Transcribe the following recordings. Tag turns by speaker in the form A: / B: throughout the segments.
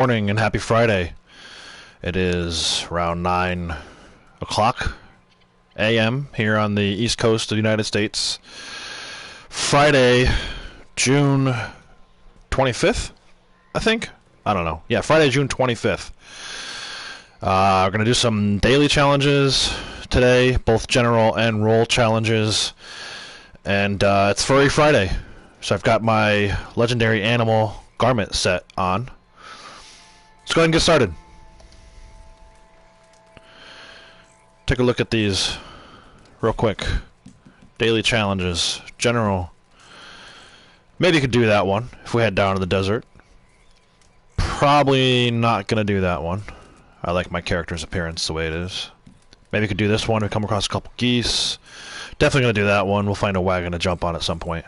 A: Morning and happy Friday. It is around 9 o'clock a.m. here on the East Coast of the United States. Friday, June 25th, I think? I don't know. Yeah, Friday, June 25th. We're going to do some daily challenges today, both general and role challenges. And it's Furry Friday. So I've got my legendary animal garment set on. Let's go ahead and get started. Take a look at these real quick. Daily challenges, general. Maybe you could do that one if we head down to the desert. Probably not gonna do that one. I like my character's appearance the way it is. Maybe you could do this one. We come across a couple geese. Definitely gonna do that one. We'll find a wagon to jump on at some point.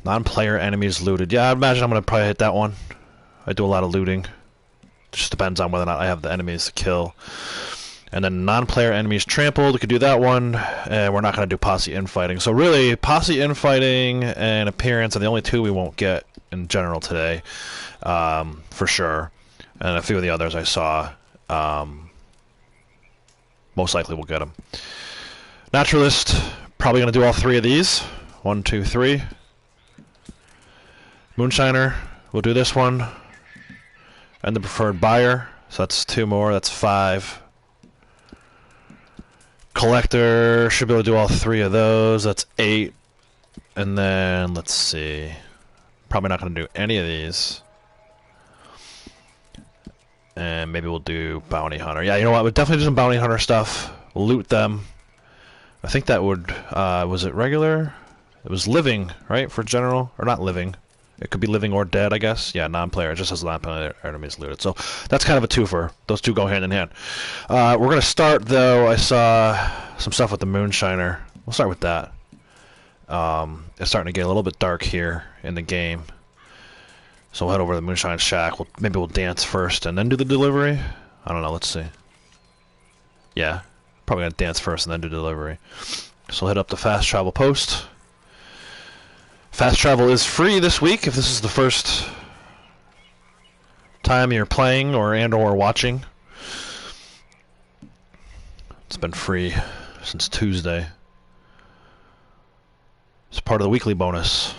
A: Non-player enemies looted. Yeah, I imagine I'm going to probably hit that one. I do a lot of looting. Just depends on whether or not I have the enemies to kill. And then non-player enemies trampled. We could do that one. And we're not going to do posse infighting. So really, posse infighting and appearance are the only two we won't get in general today. For sure. And a few of the others I saw. Most likely we'll get them. Naturalist. Probably going to do all three of these. 1, 2, 3. Moonshiner, we'll do this one. And the preferred buyer, so that's 2 more, that's 5. Collector, should be able to do all 3 of those, that's 8. And then, let's see. Probably not going to do any of these. And maybe we'll do Bounty Hunter. Yeah, you know what, we'll definitely do some Bounty Hunter stuff. We'll loot them. I think that would, was it regular? It was living, right, for general? Or not living. It could be living or dead, I guess. Yeah, non-player. It just says non-player enemies looted. So that's kind of a twofer. Those two go hand in hand. We're going to start, though. I saw some stuff with the Moonshiner. We'll start with that. It's starting to get a little bit dark here in the game. So we'll head over to the Moonshine Shack. Maybe we'll dance first and then do the delivery. I don't know. Let's see. Yeah. Probably going to dance first and then do delivery. So we'll head up to Fast Travel Post. Fast travel is free this week if this is the first time you're playing or watching. It's been free since Tuesday. It's part of the weekly bonus.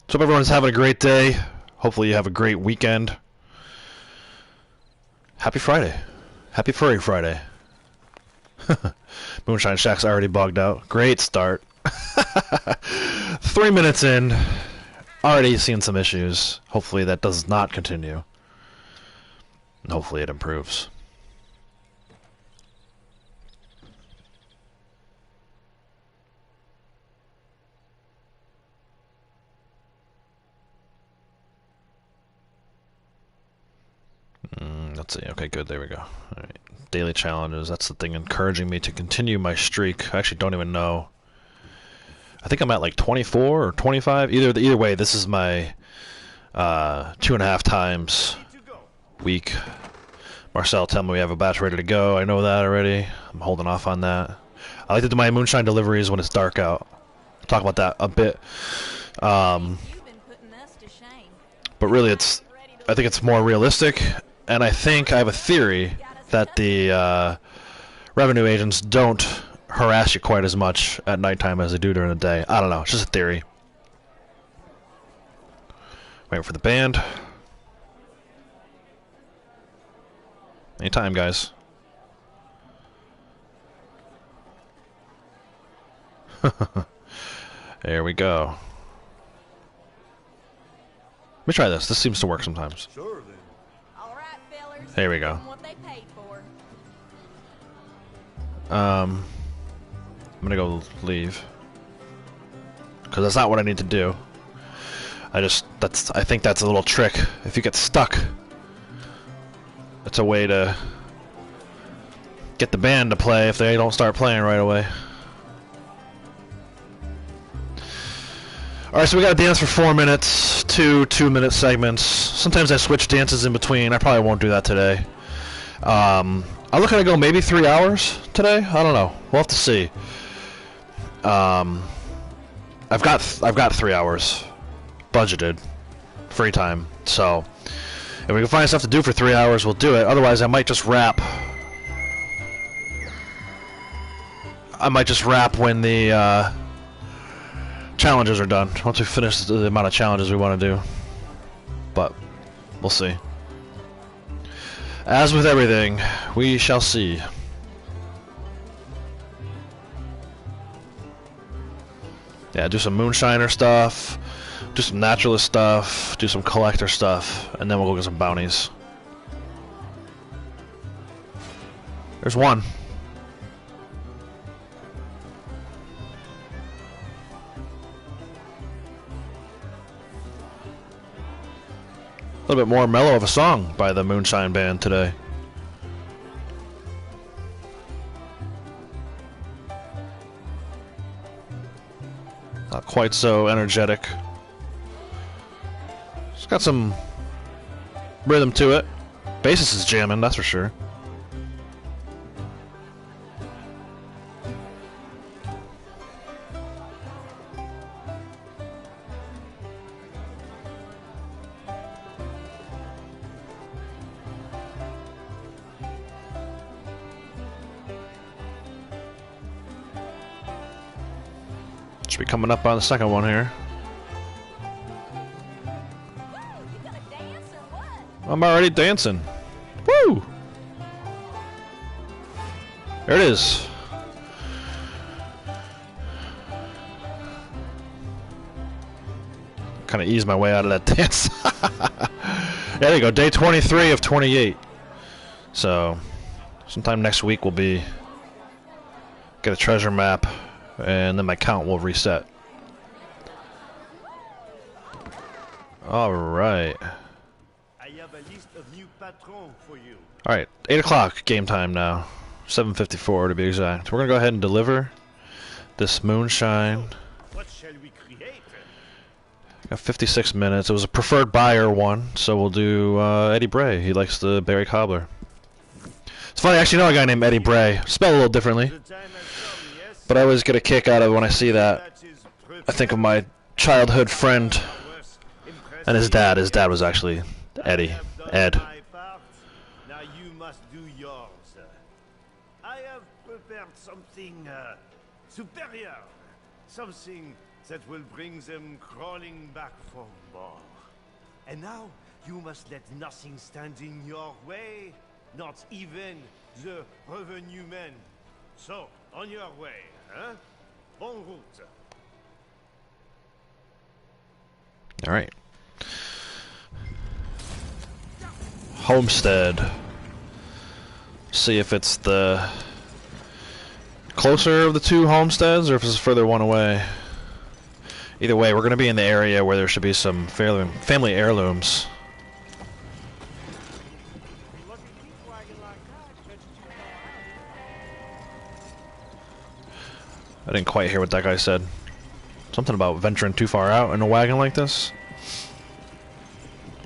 A: So hope everyone's having a great day. Hopefully you have a great weekend. Happy Friday. Happy Furry Friday. Moonshine Shack's already bugged out. Great start. 3 minutes in, already seeing some issues. Hopefully that does not continue. And hopefully it improves. Let's see. Okay, good. There we go. All right. Daily challenges. That's the thing encouraging me to continue my streak. I actually don't even know. I think I'm at like 24 or 25. Either way, this is my 2.5 times week. Marcel, tell me we have a batch ready to go. I know that already. I'm holding off on that. I like to do my moonshine deliveries when it's dark out. I'll talk about that a bit. But really, I think it's more realistic, and I think I have a theory that the revenue agents don't harass you quite as much at nighttime as they do during the day. I don't know. It's just a theory. Waiting for the band. Anytime, guys. There we go. Let me try this. This seems to work sometimes.
B: Sure, then.
C: All right, fellers.
A: There we go.
C: What they paid for.
A: I'm gonna go leave because that's not what I need to do. I think that's a little trick. If you get stuck, it's a way to get the band to play if they don't start playing right away. Alright, so we got to dance for 4 minutes, 2-minute segments. Sometimes I switch dances in between. I probably won't do that today. I'm looking to go maybe 3 hours today. I don't know. We'll have to see. I've got 3 hours, budgeted free time. So if we can find stuff to do for 3 hours, we'll do it. Otherwise, I might just wrap. I might just wrap when the challenges are done. Once we finish the amount of challenges we want to do. But we'll see. As with everything, we shall see. Yeah, do some Moonshiner stuff, do some Naturalist stuff, do some collector stuff, and then we'll go get some bounties. There's one. A little bit more mellow of a song by the Moonshine Band today. Not quite so energetic. It's got some rhythm to it. Bassist is jamming, that's for sure. Should be coming up on the second one here.
C: You gonna dance or what?
A: I'm already dancing. Woo! There it is. Kind of ease my way out of that dance. There you go. Day 23 of 28. So, sometime next week we'll be get a treasure map. And then my count will reset. Alright.
B: I have a list of new patrons for you.
A: Alright, 8 o'clock game time now. 7:54 to be exact. We're gonna go ahead and deliver this moonshine.
B: What shall we create?
A: Got 56 minutes. It was a preferred buyer one, so we'll do Eddie Bray. He likes the berry cobbler. It's funny, I actually know a guy named Eddie Bray. Spelled a little differently.
B: The time has come, yes?
A: But I always get a kick out of it when I see that. I think of my childhood friend and his dad. His dad was actually Eddie. Ed.
B: Now you must do yours. I have prepared something superior. Something that will bring them crawling back from bar. And now you must let nothing stand in your way. Not even the revenue men. So, on your way, huh? Bon route.
A: Alright. Homestead. See if it's the closer of the two homesteads or if it's further one away. Either way, we're going to be in the area where there should be some family heirlooms. I didn't quite hear what that guy said. Something about venturing too far out in a wagon like this.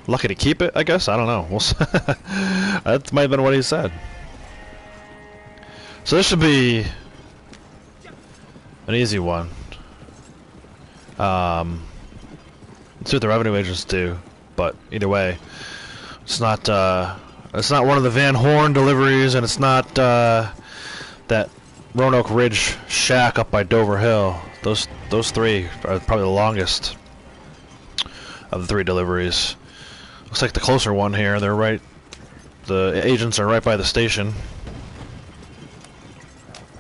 A: Lucky to keep it, I guess? I don't know. We'll see. That might have been what he said. So this should be an easy one. Let's see what the revenue agents do. But either way, it's not one of the Van Horn deliveries, and it's not that Roanoke Ridge shack up by Dover Hill. Those three are probably the longest of the three deliveries. Looks like the closer one here. They're right. The agents are right by the station.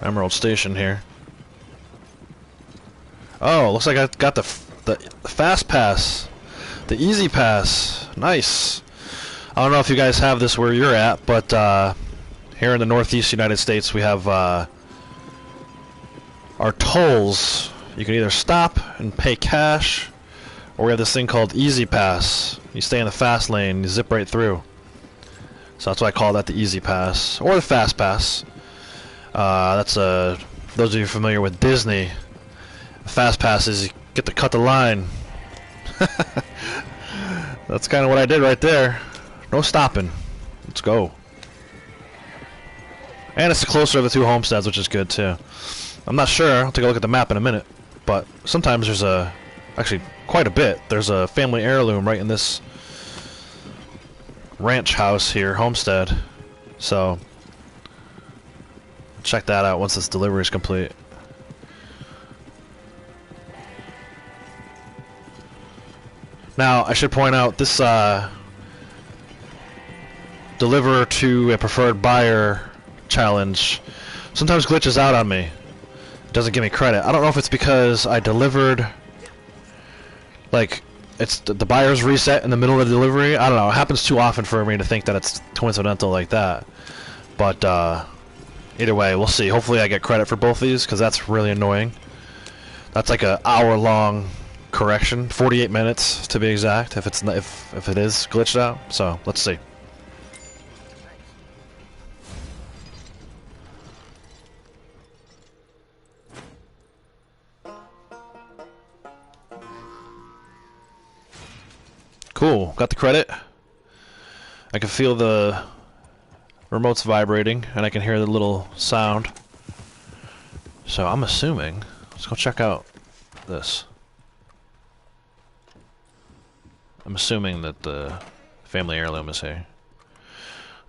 A: Emerald Station here. Oh, looks like I got the fast pass, the easy pass. Nice. I don't know if you guys have this where you're at, but here in the Northeast United States, we have our tolls. You can either stop and pay cash, or we have this thing called Easy Pass. You stay in the fast lane, you zip right through. So that's why I call that the Easy Pass, or the Fast Pass. That's those of you familiar with Disney. Fast Pass is you get to cut the line. That's kind of what I did right there. No stopping. Let's go. And it's the closer of the two homesteads, which is good too. I'm not sure. I'll take a look at the map in a minute. But sometimes there's actually quite a bit. There's a family heirloom right in this ranch house here, homestead. So check that out once this delivery is complete. Now, I should point out this deliver to a preferred buyer challenge sometimes glitches out on me. It doesn't give me credit. I don't know if it's because I delivered, like, it's the buyer's reset in the middle of the delivery. I don't know. It happens too often for me to think that it's coincidental like that. But either way, we'll see. Hopefully I get credit for both these, because that's really annoying. That's like an hour-long correction, 48 minutes to be exact, if it's if it is glitched out. So let's see. Cool, got the credit. I can feel the remote's vibrating, and I can hear the little sound. So I'm assuming, let's go check out this. I'm assuming that the family heirloom is here.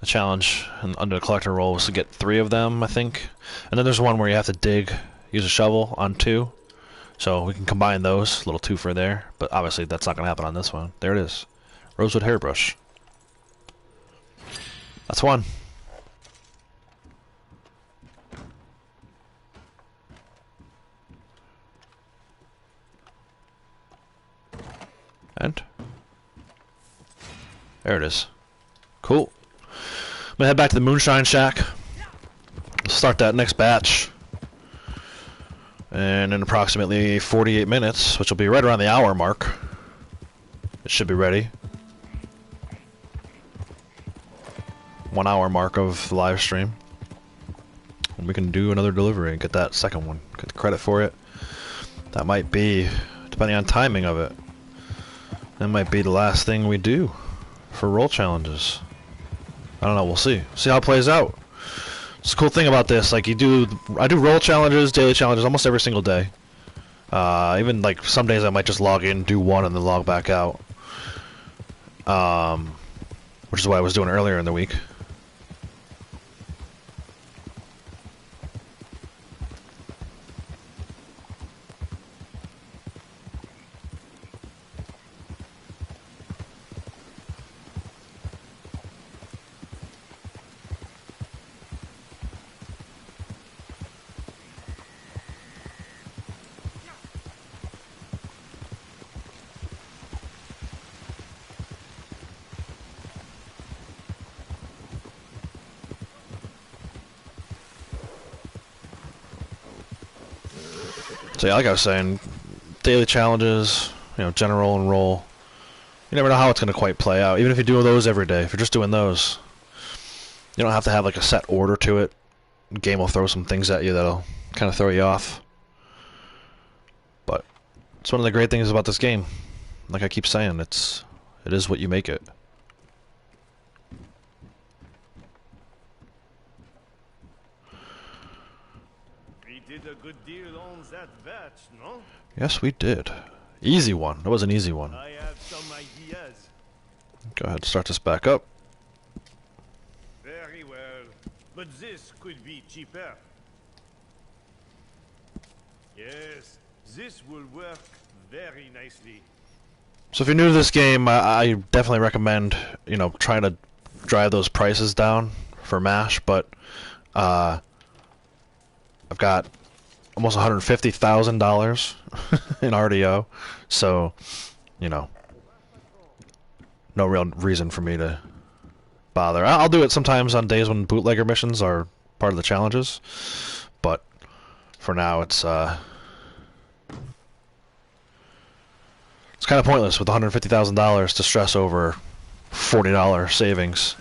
A: The challenge under the collector role was to get 3 of them, I think. And then there's one where you have to use a shovel on 2. So we can combine those, a little 2 for there. But obviously that's not going to happen on this one. There it is. Rosewood hairbrush. That's 1. And there it is. Cool. I'm gonna head back to the Moonshine Shack. Start that next batch. And in approximately 48 minutes, which will be right around the hour mark, it should be ready. 1 hour mark of the live stream. And we can do another delivery and get that second one. Get the credit for it. That might be, depending on timing of it, that might be the last thing we do for roll challenges. I don't know, we'll see. See how it plays out. It's a cool thing about this, like I do roll challenges, daily challenges almost every single day. Even like some days I might just log in, do one, and then log back out. Which is what I was doing earlier in the week. So yeah, like I was saying, daily challenges, you know, general and roll. You never know how it's going to quite play out. Even if you do those every day, if you're just doing those, you don't have to have like a set order to it. The game will throw some things at you that'll kind of throw you off. But it's one of the great things about this game. Like I keep saying, it is what you make it.
B: Did a good deal on that batch, no?
A: Yes, we did. Easy one. That was an easy one.
B: I have some ideas.
A: Go ahead, start this back up.
B: Very well, but this could be cheaper. Yes, this will work very nicely.
A: So if you're new to this game, I definitely recommend, you know, trying to drive those prices down for MASH, but I've got almost $150,000 in RDO, so, you know, no real reason for me to bother. I'll do it sometimes on days when bootlegger missions are part of the challenges, but for now it's kind of pointless with $150,000 to stress over $40 savings.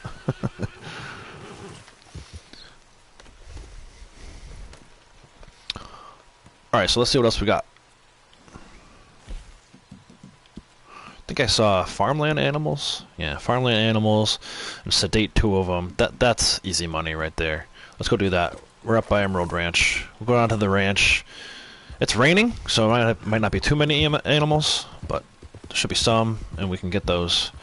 A: Alright, so let's see what else we got. I think I saw farmland animals. Yeah, farmland animals, and sedate 2 of them. That's easy money right there. Let's go do that. We're up by Emerald Ranch. We'll go down to the ranch. It's raining, so it might not be too many animals, but There should be some, and we can get those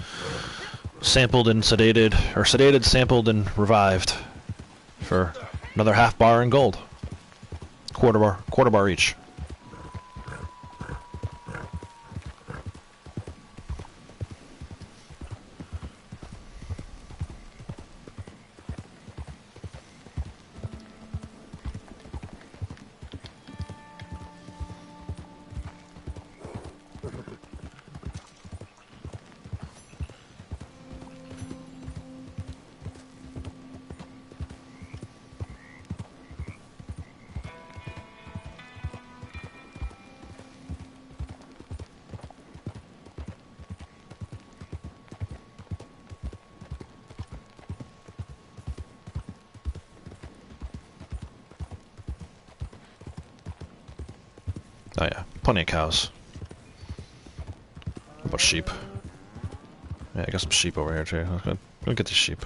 A: sampled and sedated, or sedated, sampled, and revived for another half bar in gold. Quarter bar each. Oh yeah, plenty of cows. What about sheep? Yeah, I got some sheep over here too. Go get these sheep.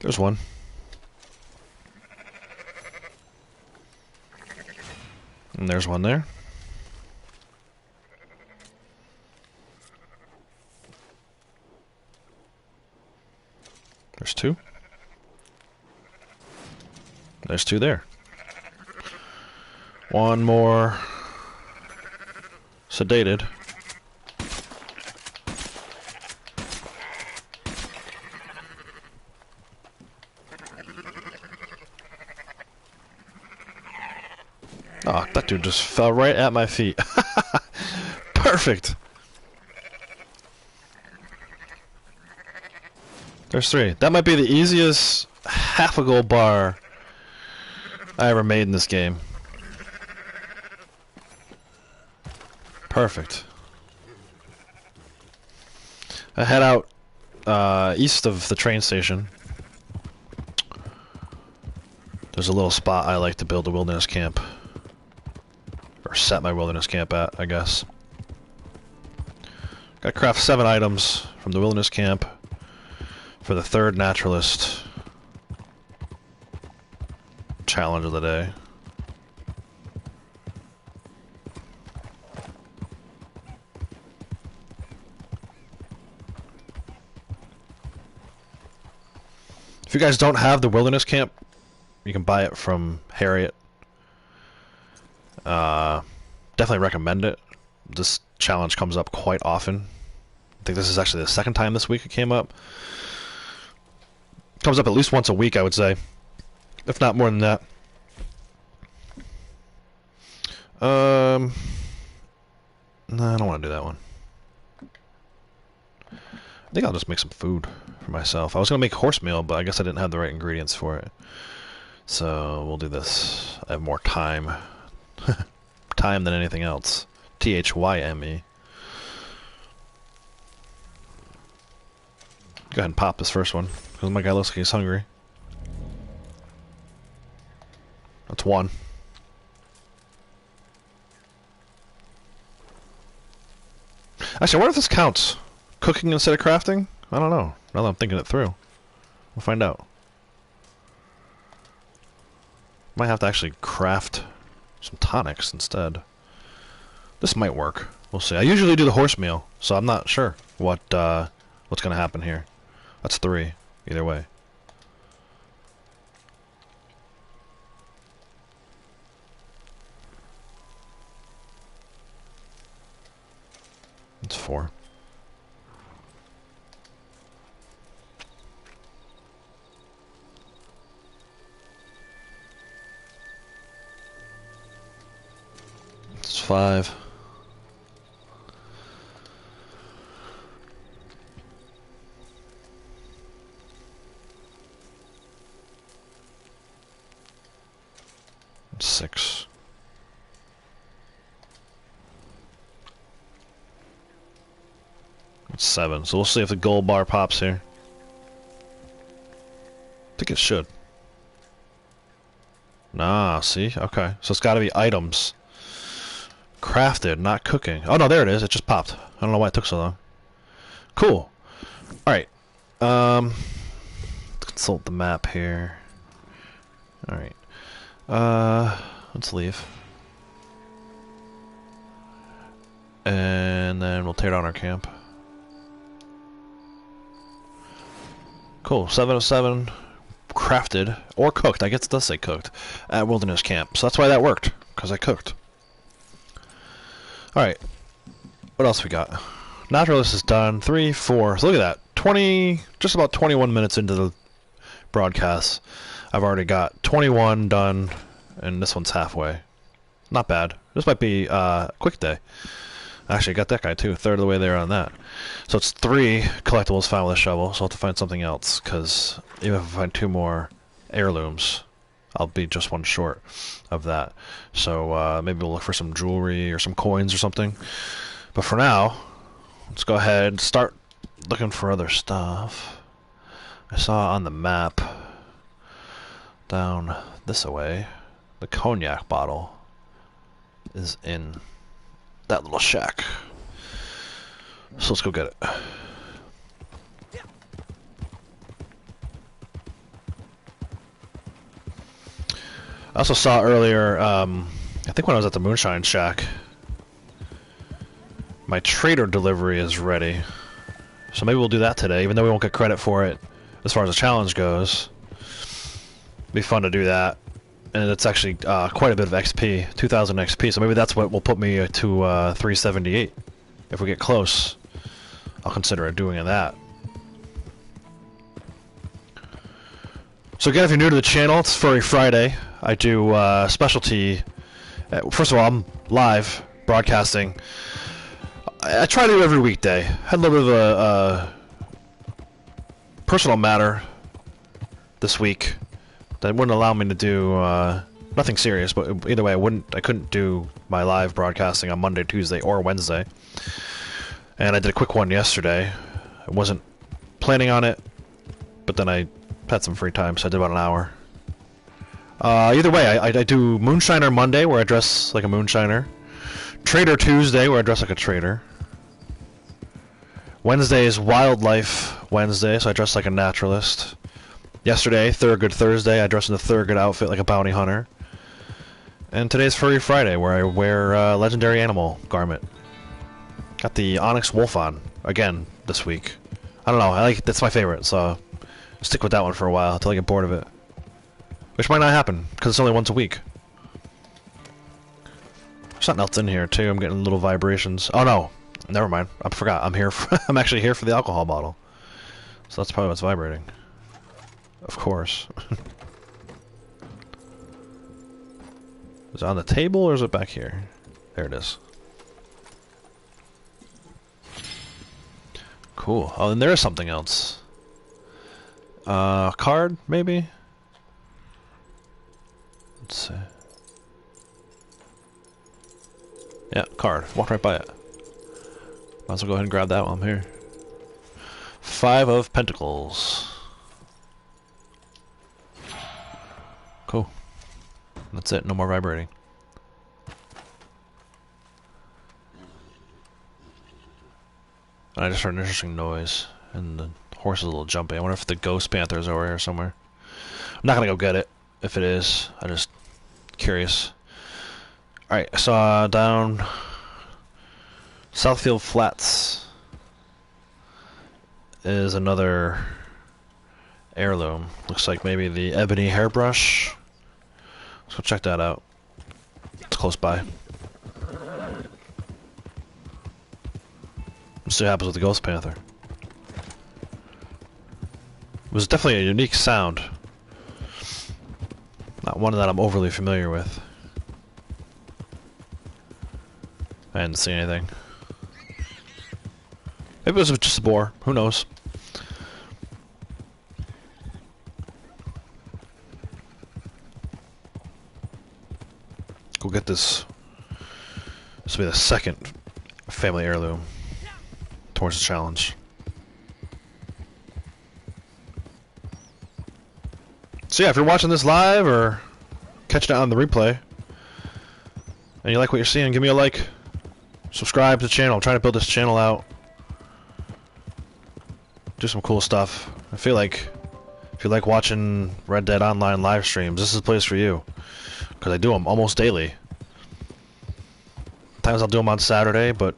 A: There's one. And there's one there. There's two. There's two there. One more sedated. Oh, that dude just fell right at my feet. Perfect. There's three. That might be the easiest half a gold bar I ever made in this game. Perfect. I head out east of the train station. There's a little spot I like to build a wilderness camp. Or set my wilderness camp at, I guess. Gotta craft 7 items from the wilderness camp for the 3rd naturalist challenge of the day. If you guys don't have the wilderness camp, you can buy it from Harriet. Definitely recommend it. This challenge comes up quite often. I think this is actually the 2nd time this week it came up. Comes up at least once a week, I would say. If not more than that. No, I don't want to do that one. I think I'll just make some food for myself. I was going to make horse meal, but I guess I didn't have the right ingredients for it. So, we'll do this. I have more time. Time than anything else. T-H-Y-M-E. Go ahead and pop this first one, because my guy looks like he's hungry. That's one. Actually, I wonder if this counts. Cooking instead of crafting? I don't know. Now that I'm thinking it through. We'll find out. Might have to actually craft some tonics instead. This might work. We'll see. I usually do the horse meal, so I'm not sure what's going to happen here. That's 3, either way. It's 4. It's 5. 6. It's 7. So we'll see if the gold bar pops here. I think it should. Nah, see? Okay. So it's got to be items. Crafted, not cooking. Oh, no, there it is. It just popped. I don't know why it took so long. Cool. Alright. Consult the map here. Alright. Let's leave. And then we'll tear down our camp. Cool. 707. Crafted. Or cooked. I guess it does say cooked. At Wilderness Camp. So that's why that worked. Because I cooked. Alright. What else we got? Naturalist is done. 3, 4. So look at that. 20. Just about 21 minutes into the broadcast. I've already got 21 done. And this one's halfway. Not bad. This might be quick day. Actually, I got that guy too. A third of the way there on that. So it's 3 collectibles found with a shovel. So I'll have to find something else. Because even if I find 2 more heirlooms, I'll be just 1 short of that. So maybe we'll look for some jewelry or some coins or something. But for now, let's go ahead and start looking for other stuff. I saw on the map down this way, the cognac bottle is in that little shack. So let's go get it. I also saw earlier, I think when I was at the Moonshine shack, my trader delivery is ready. So maybe we'll do that today, even though we won't get credit for it as far as the challenge goes. Be fun to do that. And it's actually quite a bit of XP, 2,000 XP, so maybe that's what will put me to 378. If we get close, I'll consider doing that. So again, if you're new to the channel, it's Furry Friday. I do specialty. First of all, I'm live broadcasting. I try to do every weekday. Had a little bit of a personal matter this week that wouldn't allow me to do nothing serious, but either way, I couldn't do my live broadcasting on Monday, Tuesday, or Wednesday. And I did a quick one yesterday. I wasn't planning on it, but then I had some free time, so I did about an hour. Either way, I do Moonshiner Monday, where I dress like a Moonshiner. Trader Tuesday, where I dress like a trader. Wednesday is Wildlife Wednesday, so I dress like a naturalist. Yesterday, Thorogood Thursday, I dressed in a Thorogood outfit like a bounty hunter. And today's Furry Friday, where I wear a legendary animal garment. Got the Onyx Wolf on, again, this week. I don't know, that's my favorite, so stick with that one for a while until I get bored of it. Which might not happen, because it's only once a week. There's something else in here, too. I'm getting little vibrations. Oh, no. Never mind. I forgot. I'm here I'm actually here for the alcohol bottle. So that's probably what's vibrating. Of course. Is it on the table or is it back here? There it is. Cool. Oh, and there is something else. Card, maybe? Let's see. Yeah, card. Walk right by it. Might as well go ahead and grab that while I'm here. 5 of Pentacles. Cool. That's it. No more vibrating. And I just heard an interesting noise. And the horse is a little jumpy. I wonder if the ghost panther's over here somewhere. I'm not gonna go get it. If it is. I'm just curious. Alright, I saw down Southfield Flats is another heirloom. Looks like maybe the ebony hairbrush. Let's go check that out. It's close by. Let's see what happens with the Ghost Panther. It was definitely a unique sound. Not one that I'm overly familiar with. I didn't see anything. Maybe it was just a boar. Who knows? Go get this. This will be the second family heirloom towards the challenge. So yeah, if you're watching this live or catching it on the replay, and you like what you're seeing, give me a like. Subscribe to the channel. I'm trying to build this channel out. Do some cool stuff. I feel like if you like watching Red Dead Online live streams, this is the place for you. Because I do them almost daily. Times I'll do them on Saturday, but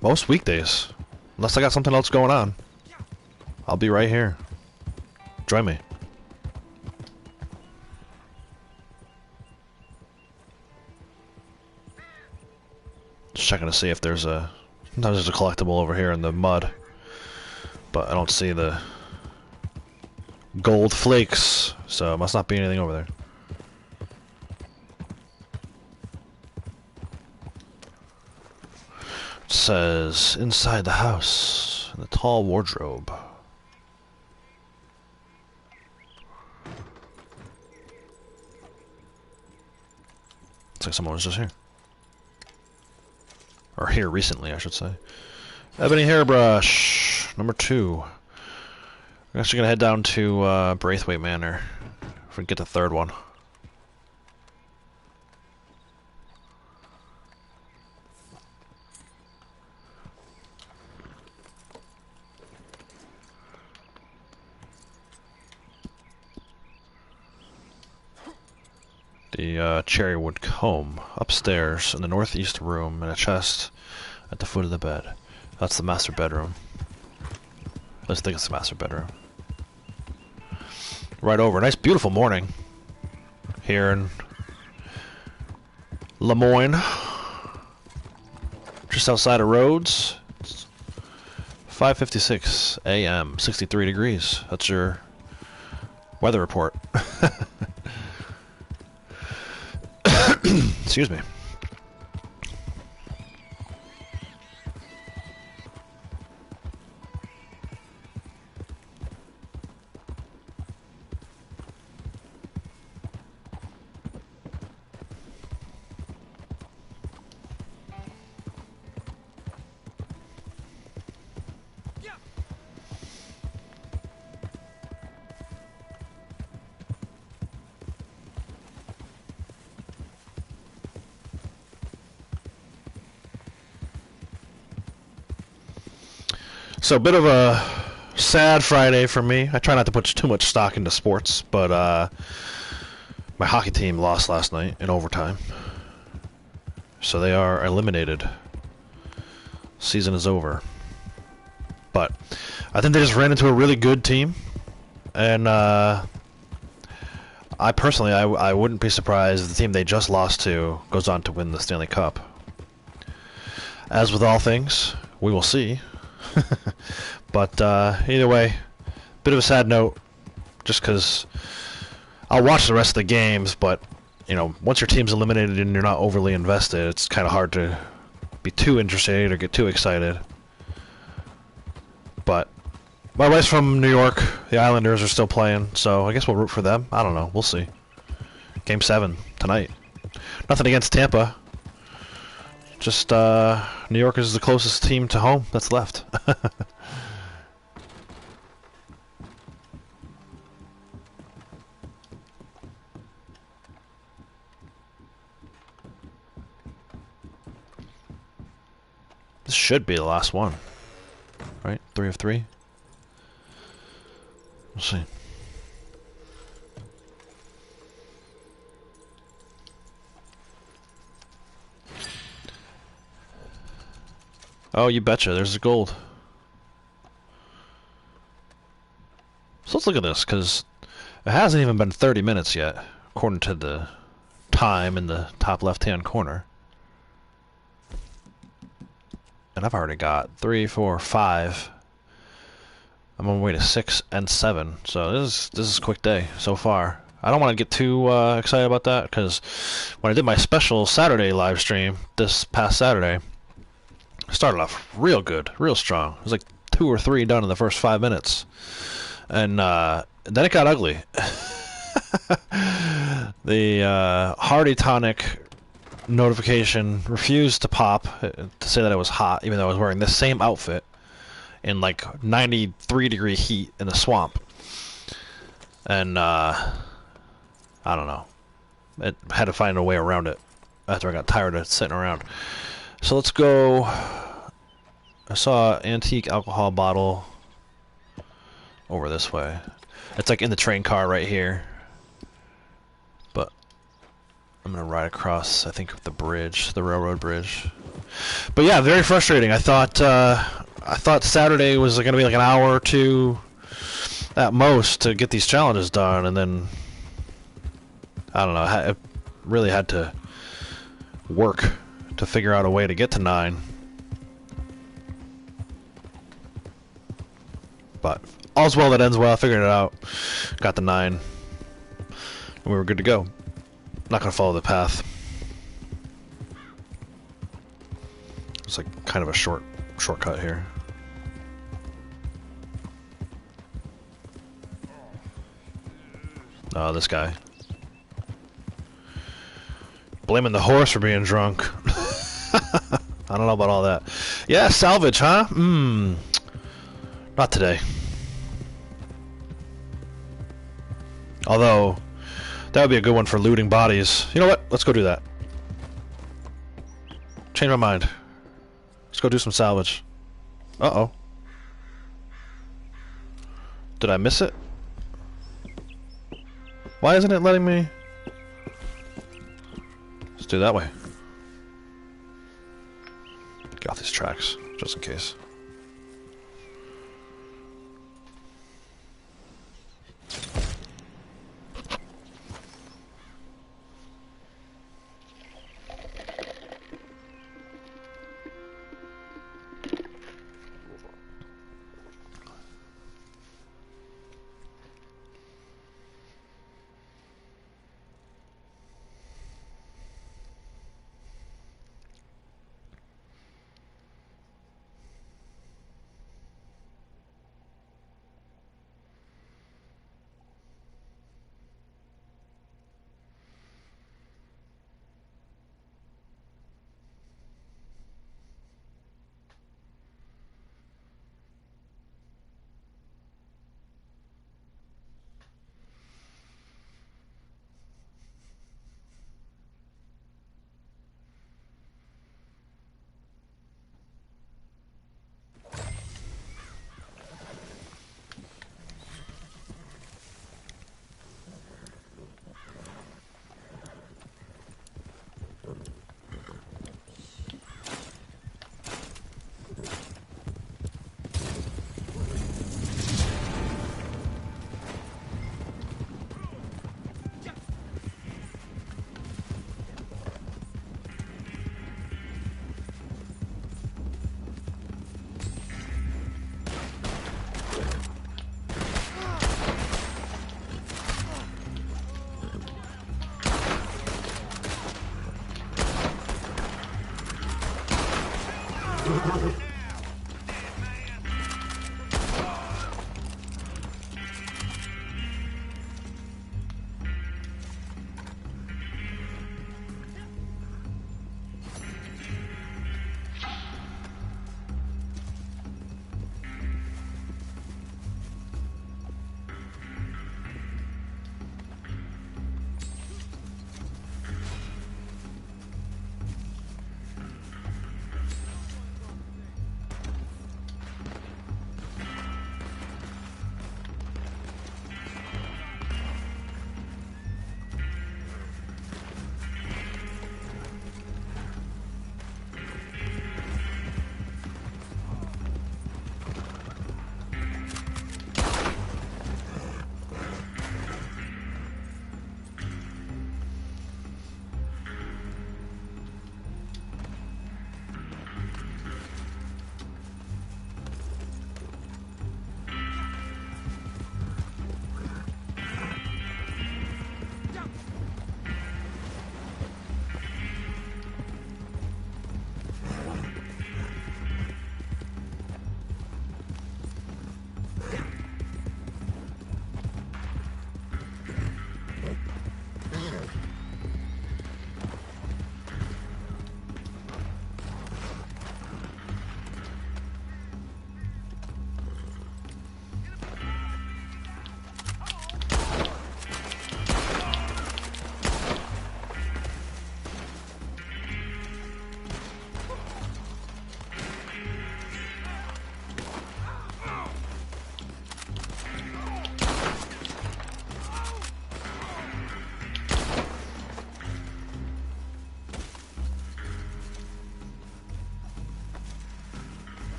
A: most weekdays. Unless I got something else going on, I'll be right here. Join me. Just checking to see if there's a... Sometimes there's a collectible over here in the mud. But I don't see the gold flakes, so it must not be anything over there. It says, inside the house, in the tall wardrobe. Looks like someone was just here. Or here recently, I should say. Ebony hairbrush, number 2. We're actually gonna head down to Braithwaite Manor if we can get the third one. The cherrywood comb upstairs in the northeast room, and a chest at the foot of the bed. That's the master bedroom. Let's think it's the master bedroom. Right over. Nice, beautiful morning here in Lemoyne, just outside of Rhodes. It's 5:56 a.m. 63 degrees. That's your weather report. Excuse me. So, a bit of a sad Friday for me. I try not to put too much stock into sports, but my hockey team lost last night in overtime. So they are eliminated. Season is over. But I think they just ran into a really good team. And I personally, I wouldn't be surprised if the team they just lost to goes on to win the Stanley Cup. As with all things, we will see. But either way, bit of a sad note, just because I'll watch the rest of the games, but you know, once your team's eliminated and you're not overly invested, it's kind of hard to be too interested or get too excited. But my wife's from New York. The Islanders are still playing, so I guess we'll root for them. I don't know. We'll see. Game 7 tonight. Nothing against Tampa. Just New York is the closest team to home that's left. This should be the last one, right? 3 of 3. We'll see. Oh, you betcha. There's the gold. So let's look at this, because it hasn't even been 30 minutes yet, according to the time in the top left-hand corner. And I've already got 3, 4, 5. I'm on my way to 6 and 7. So this is a quick day so far. I don't want to get too excited about that, because when I did my special Saturday live stream this past Saturday, I started off real good, real strong. It was like 2 or 3 done in the first 5 minutes. And then it got ugly. The Hardy Tonic notification refused to pop to say that it was hot, even though I was wearing this same outfit in like 93-degree heat in a swamp. And I don't know. It had to find a way around it after I got tired of sitting around. So let's go. I saw an antique alcohol bottle over this way. It's like in the train car right here. But I'm gonna ride across, I think, the bridge, the railroad bridge. But yeah, very frustrating. I thought Saturday was gonna be like an hour or two at most to get these challenges done, and then I don't know. I really had to work to figure out a way to get to 9. But all's well that ends well. I figured it out. Got the 9. And we were good to go. Not gonna follow the path. It's like kind of a shortcut here. Oh, this guy. Blaming the horse for being drunk. I don't know about all that. Yeah, salvage, huh? Not today. Although, that would be a good one for looting bodies. You know what? Let's go do that. Change my mind. Let's go do some salvage. Uh-oh. Did I miss it? Why isn't it letting me... Let's do it that way. Get off these tracks, just in case.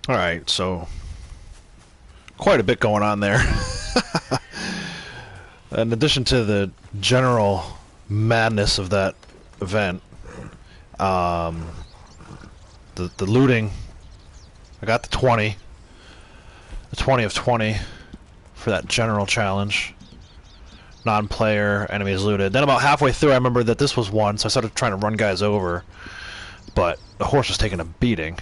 A: Alright, so quite a bit going on there. In addition to the general madness of that event, the looting, I got the 20 of 20 for that general challenge. Non-player, enemies looted. Then about halfway through I remember that this was one, so I started trying to run guys over, but the horse was taking a beating.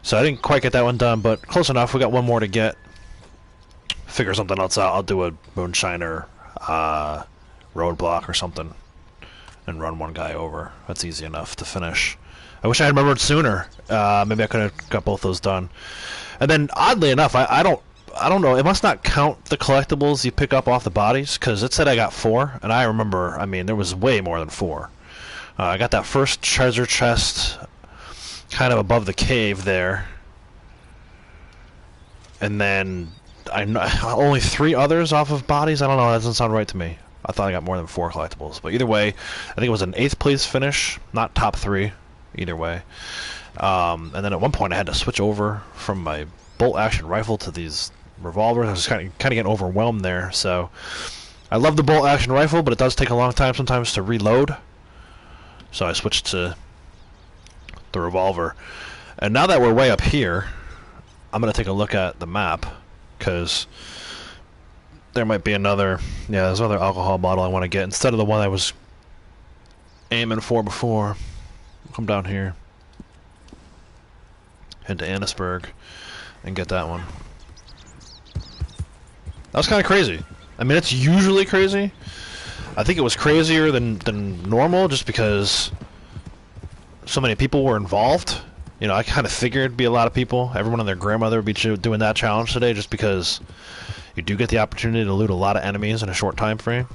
A: So I didn't quite get that one done, but close enough. We got one more to get. Figure something else out. I'll do a Moonshiner roadblock or something and run one guy over. That's easy enough to finish. I wish I had remembered sooner. Maybe I could have got both those done. And then, oddly enough, I don't know. It must not count the collectibles you pick up off the bodies, because it said I got 4, and I remember, I mean, there was way more than 4. I got that first treasure chest kind of above the cave there, and then only 3 others off of bodies. I don't know, that doesn't sound right to me. I thought I got more than 4 collectibles, but either way, I think it was an 8th place finish, not top 3, either way. And then at one point I had to switch over from my bolt action rifle to these revolvers. I was kind of getting overwhelmed there. So I love the bolt action rifle, but it does take a long time sometimes to reload, so I switched to the revolver. And now that we're way up here, I'm going to take a look at the map, because there might be another, yeah, there's another alcohol bottle I want to get instead of the one I was aiming for before. Come down here, head to Annisburg, and get that one. That was kind of crazy. I mean, it's usually crazy. I think it was crazier than normal, just because so many people were involved. You know, I kind of figured it'd be a lot of people. Everyone and their grandmother would be doing that challenge today, just because you do get the opportunity to loot a lot of enemies in a short time frame.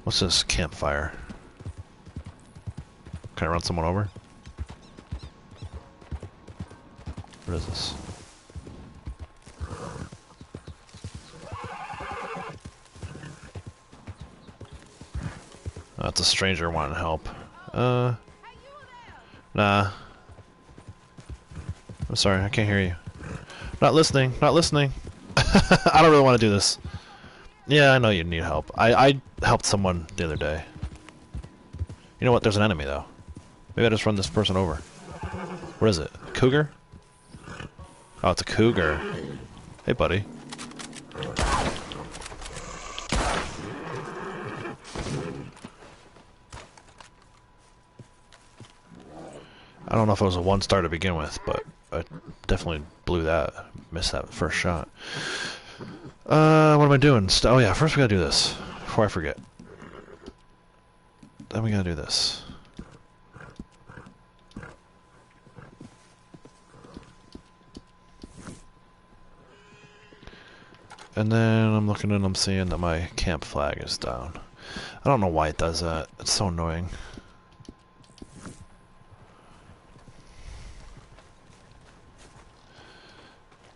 A: What's this campfire? Can I run someone over? What is this? Oh, that's a stranger wanting help. Nah. I'm sorry, I can't hear you. Not listening, not listening. I don't really want to do this. Yeah, I know you need help. I helped someone the other day. You know what? There's an enemy, though. Maybe I just run this person over. What is it? A cougar? Oh, it's a cougar. Hey, buddy. I don't know if it was a 1-star to begin with, but I definitely blew that. Missed that first shot. What am I doing? Oh yeah, first we gotta do this before I forget. Then we gotta do this. And then I'm looking and I'm seeing that my camp flag is down. I don't know why it does that. It's so annoying.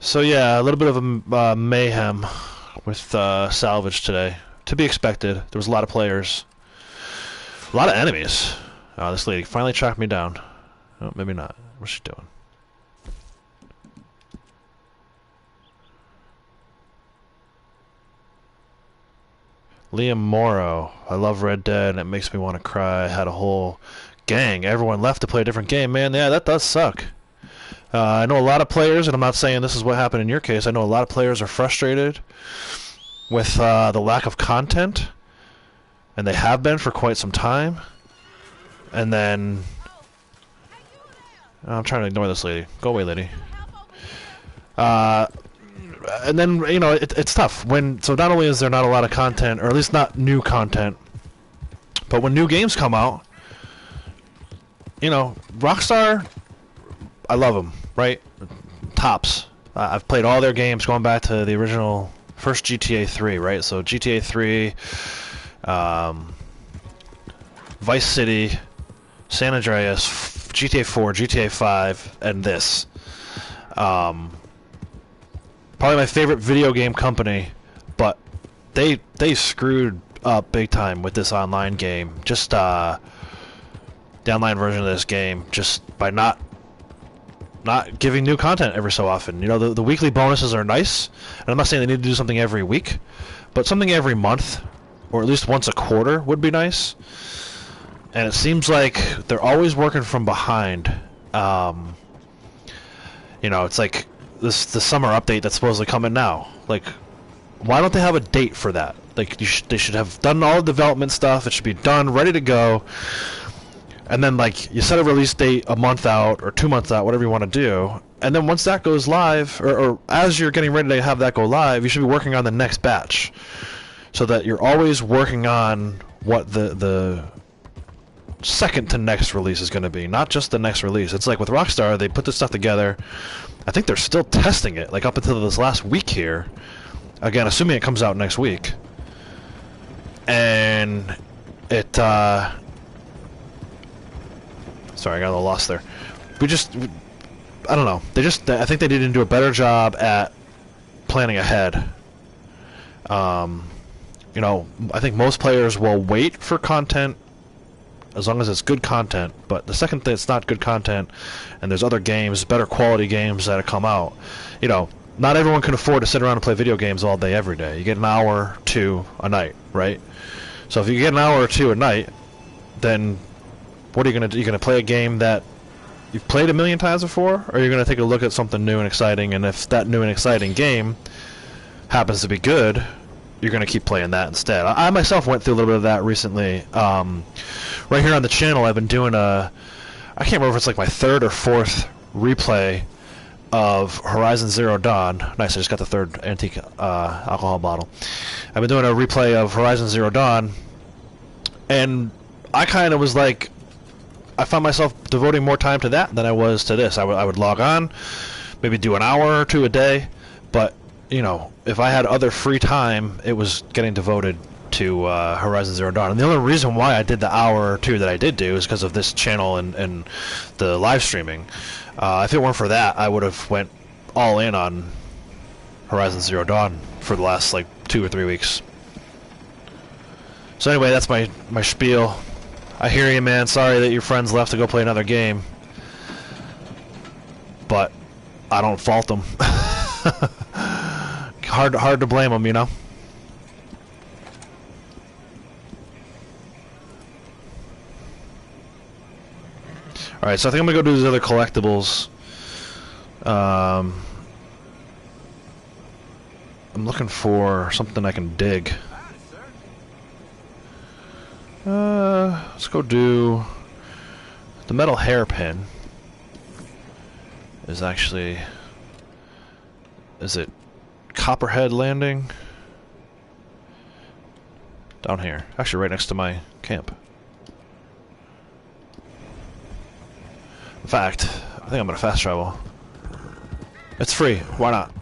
A: So yeah, a little bit of a mayhem with salvage today. To be expected. There was a lot of players. A lot of enemies. This lady finally tracked me down. Oh, maybe not. What's she doing? Liam Morrow. I love Red Dead and it makes me want to cry. I had a whole gang. Everyone left to play a different game. Man, yeah, that does suck. I know a lot of players, and I'm not saying this is what happened in your case. I know a lot of players are frustrated with the lack of content, and they have been for quite some time. And then I'm trying to ignore this lady. Go away, lady. And then, you know, it's tough when, so not only is there not a lot of content, or at least not new content, but when new games come out, you know, Rockstar, I love them, right? Tops. I've played all their games going back to the original first GTA 3, right? So GTA 3, Vice City, San Andreas, GTA 4, GTA 5, and this. Probably my favorite video game company, but they screwed up big time with this online game. Just the online version of this game, just by not giving new content every so often. You know, the weekly bonuses are nice, and I'm not saying they need to do something every week, but something every month, or at least once a quarter, would be nice. And it seems like they're always working from behind. You know, it's like the summer update that's supposedly coming now. Like, why don't they have a date for that? Like, they should have done all the development stuff. It should be done, ready to go. And then, like, you set a release date a month out or 2 months out, whatever you want to do. And then once that goes live, or as you're getting ready to have that go live, you should be working on the next batch, so that you're always working on what the second to next release is going to be, not just the next release. It's like with Rockstar, they put this stuff together. I think they're still testing it, like up until this last week here. Again, assuming it comes out next week. And it, sorry, I got a little lost there. I don't know. I think they didn't do a better job at planning ahead. You know, I think most players will wait for content as long as it's good content, but the second that it's not good content, and there's other games, better quality games that have come out, you know, not everyone can afford to sit around and play video games all day, every day. You get an hour or two a night, right? So if you get an hour or two a night, then what are you going to do? You're going to play a game that you've played a million times before, or you're going to take a look at something new and exciting, and if that new and exciting game happens to be good, you're going to keep playing that instead. I myself went through a little bit of that recently. Right here on the channel, I've been doing I can't remember if it's like my third or fourth replay of Horizon Zero Dawn. Nice, I just got the third antique alcohol bottle. I've been doing a replay of Horizon Zero Dawn, and I kind of was like, I found myself devoting more time to that than I was to this. I would log on, maybe do an hour or two a day, but, you know, if I had other free time, it was getting devoted to Horizon Zero Dawn. And the only reason why I did the hour or two that I did do is because of this channel and the live streaming. If it weren't for that, I would have went all in on Horizon Zero Dawn for the last like 2 or 3 weeks. So anyway, that's my spiel. I hear you, man. Sorry that your friends left to go play another game, but I don't fault them. Hard to blame them, you know. Alright, so I think I'm gonna go do these other collectibles. I'm looking for something I can dig. Let's go do the metal hairpin. Is actually, is it Copperhead Landing? Down here, actually right next to my camp. In fact, I think I'm gonna fast travel. It's free, why not?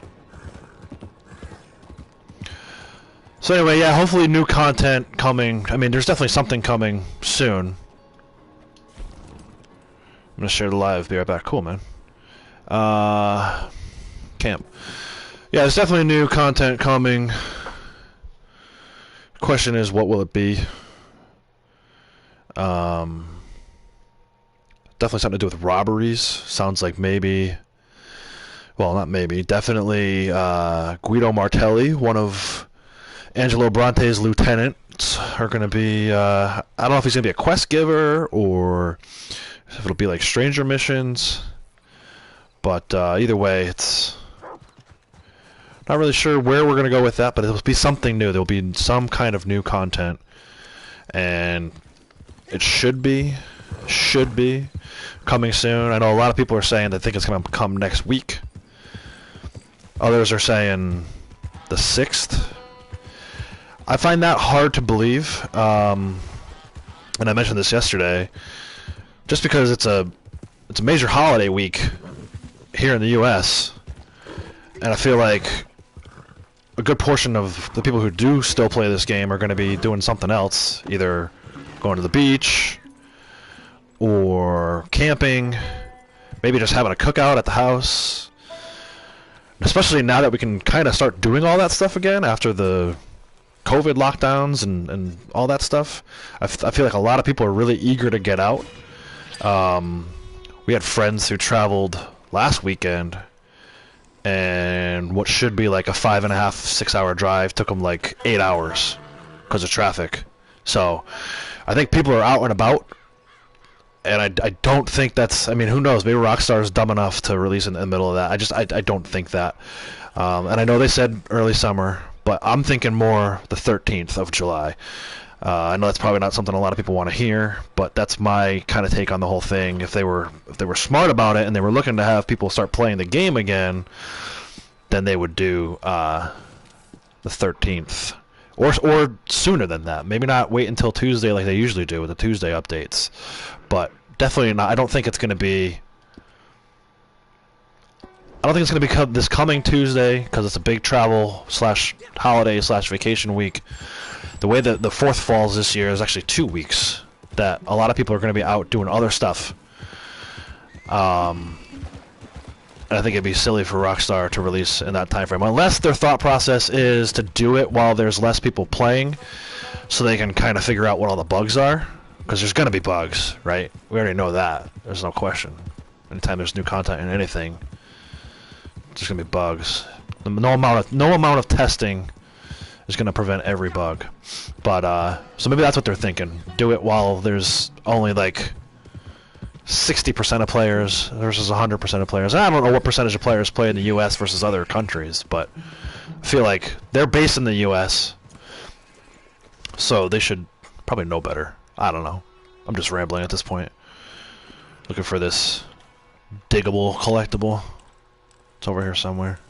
A: So anyway, yeah, hopefully new content coming. I mean, there's definitely something coming soon. I'm gonna share the live, be right back. Cool, man. Camp. Yeah, there's definitely new content coming. Question is, what will it be? Definitely something to do with robberies. Sounds like maybe, well, not maybe, definitely Guido Martelli, one of Angelo Bronte's lieutenants are going to be, I don't know if he's going to be a quest giver or if it'll be like stranger missions. But either way, it's not really sure where we're going to go with that, but it'll be something new. There'll be some kind of new content. And it should be coming soon. I know a lot of people are saying they think it's going to come next week. Others are saying the 6th. I find that hard to believe. And I mentioned this yesterday. Just because it's a major holiday week here in the U.S. And I feel like a good portion of the people who do still play this game are going to be doing something else, either going to the beach or camping, maybe just having a cookout at the house. Especially now that we can kind of start doing all that stuff again after the COVID lockdowns and all that stuff. I feel like a lot of people are really eager to get out. We had friends who traveled last weekend, and what should be like a 5.5, 6 hour drive took them like 8 hours because of traffic. So I think people are out and about, and I don't think that's, I mean, who knows, maybe Rockstar is dumb enough to release in the middle of that. I don't think that. And I know they said early summer, but I'm thinking more the 13th of July. I know that's probably not something a lot of people want to hear, but that's my kind of take on the whole thing. If they were smart about it and they were looking to have people start playing the game again, then they would do the 13th, or sooner than that. Maybe not wait until Tuesday like they usually do with the Tuesday updates, but definitely not. I don't think it's going to be. I don't think it's going to be this coming Tuesday because it's a big travel / holiday / vacation week. The way that the 4th falls this year is actually 2 weeks that a lot of people are going to be out doing other stuff. And I think it'd be silly for Rockstar to release in that time frame, unless their thought process is to do it while there's less people playing, so they can kind of figure out what all the bugs are. Because there's going to be bugs, right? We already know that. There's no question. Anytime there's new content in anything, there's going to be bugs. No amount of testing is going to prevent every bug. But so maybe that's what they're thinking. Do it while there's only like 60% of players versus 100% of players. And I don't know what percentage of players play in the U.S. versus other countries, but I feel like they're based in the U.S., so they should probably know better. I don't know. I'm just rambling at this point. Looking for this diggable collectible. It's over here somewhere.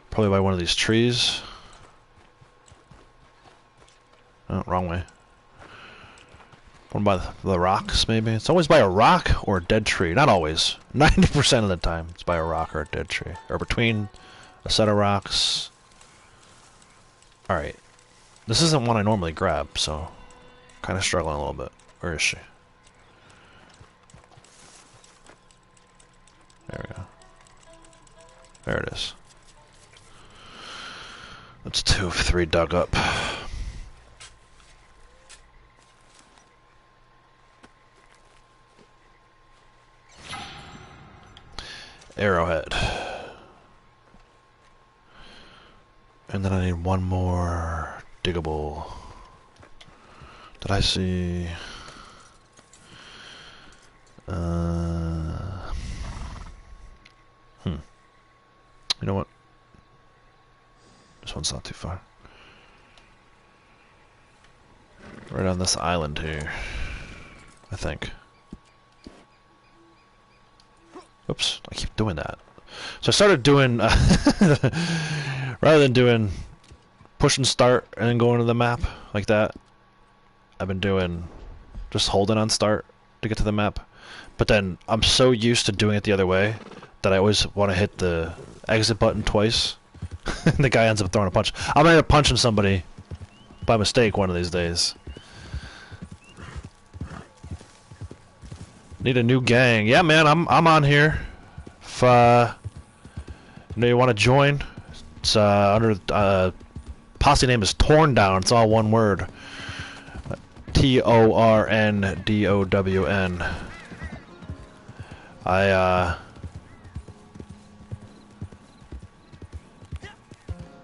A: Probably by one of these trees. Oh, wrong way. One by the rocks, maybe? It's always by a rock or a dead tree. Not always. 90% of the time, it's by a rock or a dead tree. Or between a set of rocks. Alright. This isn't one I normally grab, so kind of struggling a little bit. Where is she? There we go. There it is. That's 2 of 3 dug up. Arrowhead. And then I need one more diggable. Did I see? You know what? This one's not too far. Right on this island here, I think. Oops, I keep doing that. So I started doing, rather than doing push and start and then going to the map like that, I've been doing just holding on start to get to the map. But then I'm so used to doing it the other way that I always want to hit the exit button twice. And the guy ends up throwing a punch. I'm gonna end up punching somebody by mistake one of these days. Need a new gang. Yeah, man, I'm on here. If you want to join, it's under posse name is Torn Down. It's all one word. TORNDOWN. I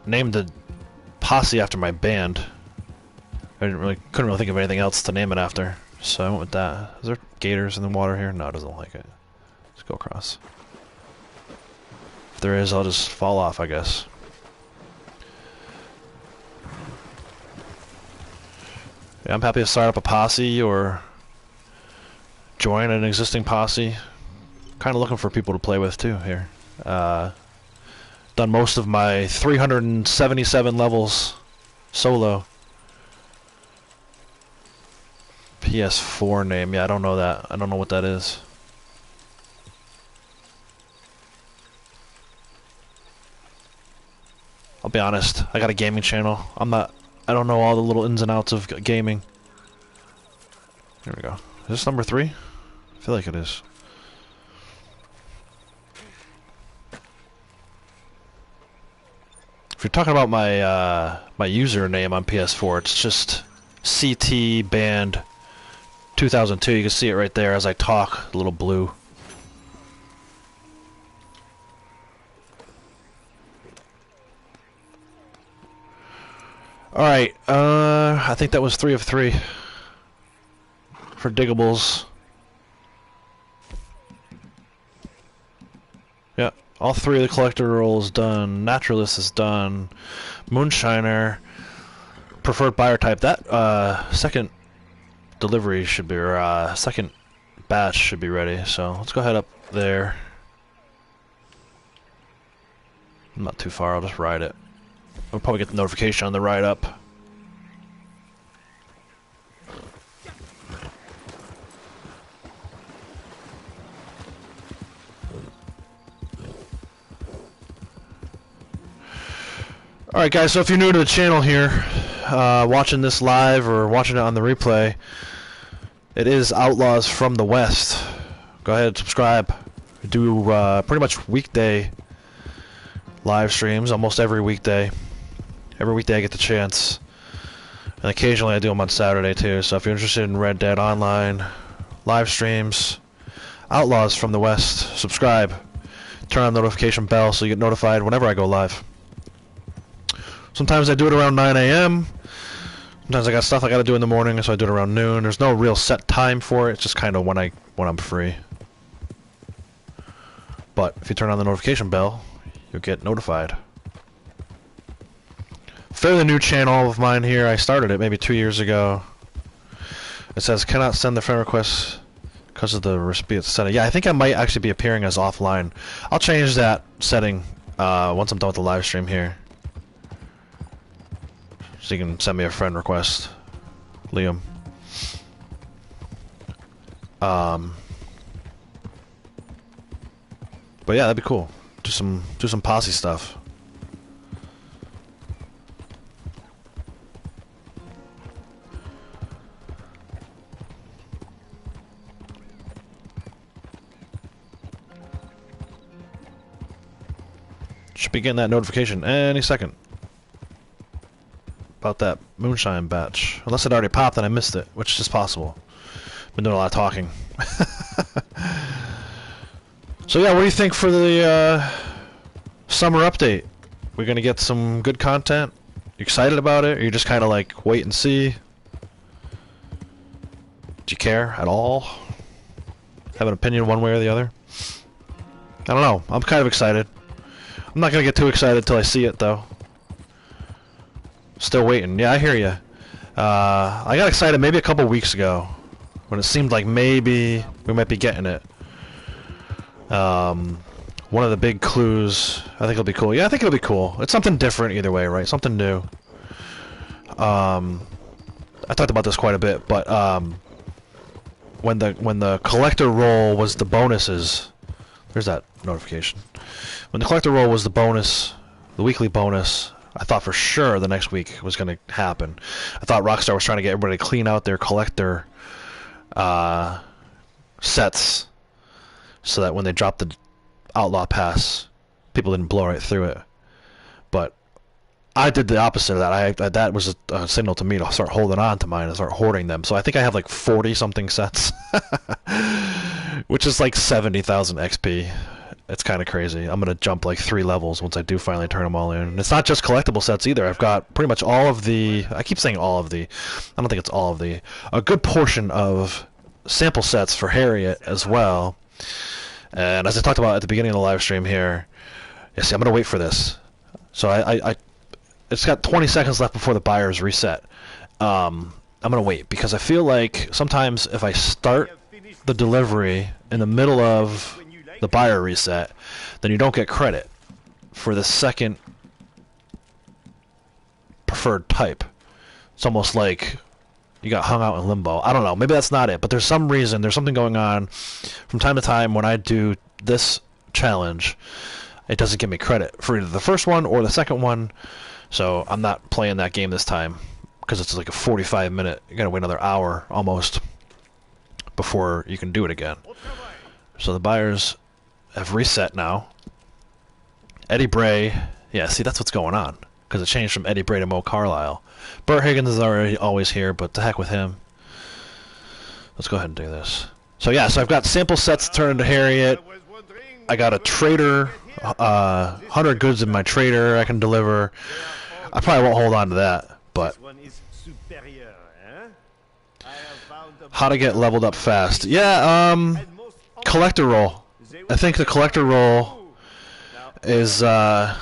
A: named the Posse after my band. Couldn't really think of anything else to name it after, so I went with that. Is there gators in the water here? No, it doesn't like it. Let's go across. If there is, I'll just fall off, I guess. Yeah, I'm happy to start up a posse or join an existing posse. Kind of looking for people to play with too here. Done most of my 377 levels solo. PS4 name, yeah, I don't know that. I don't know what that is. I'll be honest, I got a gaming channel. I don't know all the little ins and outs of gaming. There we go. Is this number 3? I feel like it is. If you're talking about my my username on PS4, it's just CT Band 2002. You can see it right there as I talk, a little blue. Alright, I think that was 3 of 3 for diggables. Yeah, all 3 of the collector roles done. Naturalist is done. Moonshiner, preferred buyer type. That second delivery should be, or second batch should be ready. So let's go ahead up there. I'm not too far. I'll just ride it. I'll probably get the notification on the ride up. Alright guys, so if you're new to the channel here, watching this live or watching it on the replay, it is Outlaws from the West. Go ahead and subscribe. We do pretty much weekday live streams, almost every weekday. Every weekday I get the chance. And occasionally I do them on Saturday too, so if you're interested in Red Dead Online, live streams, Outlaws from the West, subscribe. Turn on the notification bell so you get notified whenever I go live. Sometimes I do it around 9 a.m. Sometimes I got stuff I gotta do in the morning, so I do it around noon. There's no real set time for it, it's just kind of when I'm free. But if you turn on the notification bell, you'll get notified. Fairly new channel of mine here. I started it maybe 2 years ago. It says cannot send the friend request because of the recipient setting. Yeah, I think I might actually be appearing as offline. I'll change that setting once I'm done with the live stream here. So you can send me a friend request, Liam. But yeah, that'd be cool. Do some posse stuff. Should be getting that notification any second. About that moonshine batch. Unless it already popped and I missed it, which is possible. Been doing a lot of talking. So yeah, what do you think for the summer update? We're gonna get some good content? You excited about it? Or you just kind of like wait and see? Do you care at all? Have an opinion one way or the other? I don't know. I'm kind of excited. I'm not gonna get too excited until I see it though. Still waiting. Yeah, I hear you. I got excited maybe a couple weeks ago when it seemed like maybe we might be getting it. One of the big clues. I think it'll be cool. Yeah, I think it'll be cool. It's something different either way, right? Something new. I talked about this quite a bit, but when the collector roll was the bonuses. There's that notification. When the collector roll was the bonus, the weekly bonus, I thought for sure the next week was going to happen. I thought Rockstar was trying to get everybody to clean out their collector sets so that when they dropped the Outlaw Pass, people didn't blow right through it. But I did the opposite of that. That was a signal to me to start holding on to mine and start hoarding them. So I think I have like 40-something sets, which is like 70,000 XP. It's kind of crazy. I'm gonna jump like 3 levels once I do finally turn them all in. And it's not just collectible sets either. I've got pretty much all of the. I keep saying all of the. I don't think it's all of the. A good portion of sample sets for Harriet as well. And as I talked about at the beginning of the live stream here, yeah, see, I'm gonna wait for this. So it's got 20 seconds left before the buyers reset. I'm gonna wait because I feel like sometimes if I start the delivery in the middle of the buyer reset, then you don't get credit for the second preferred type. It's almost like you got hung out in limbo. I don't know. Maybe that's not it, but there's some reason. There's something going on from time to time when I do this challenge. It doesn't give me credit for either the first one or the second one, so I'm not playing that game this time because it's like a 45-minute. You gotta wait another hour almost before you can do it again. So the buyers have reset now. Eddie Bray, yeah, see, that's what's going on because it changed from Eddie Bray to Mo Carlisle. Burt Higgins is already always here, but to heck with him. Let's go ahead and do this. So yeah, so I've got sample sets turned into Harriet. I got a trader, 100 goods in my trader I can deliver. I probably won't hold on to that, but how to get leveled up fast? Yeah, collector roll. I think the collector roll is the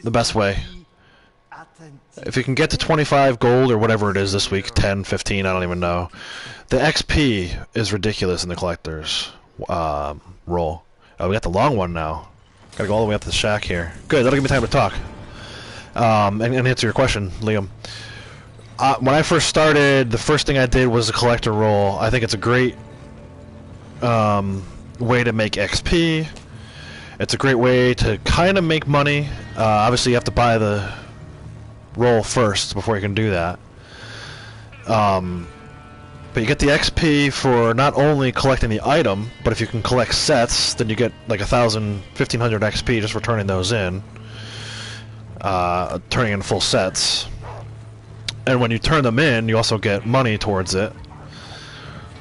A: best way. If you can get to 25 gold or whatever it is this week, 10, 15, I don't even know. The XP is ridiculous in the collector's roll. Oh, we got the long one now. Gotta go all the way up to the shack here. Good, that'll give me time to talk. And answer your question, Liam. When I first started, the first thing I did was a collector roll. I think it's a great way to make XP. It's a great way to kind of make money. Obviously, you have to buy the roll first before you can do that. But you get the XP for not only collecting the item, but if you can collect sets, then you get like 1,000, 1,500 XP just for turning those in. Turning in full sets. And when you turn them in, you also get money towards it.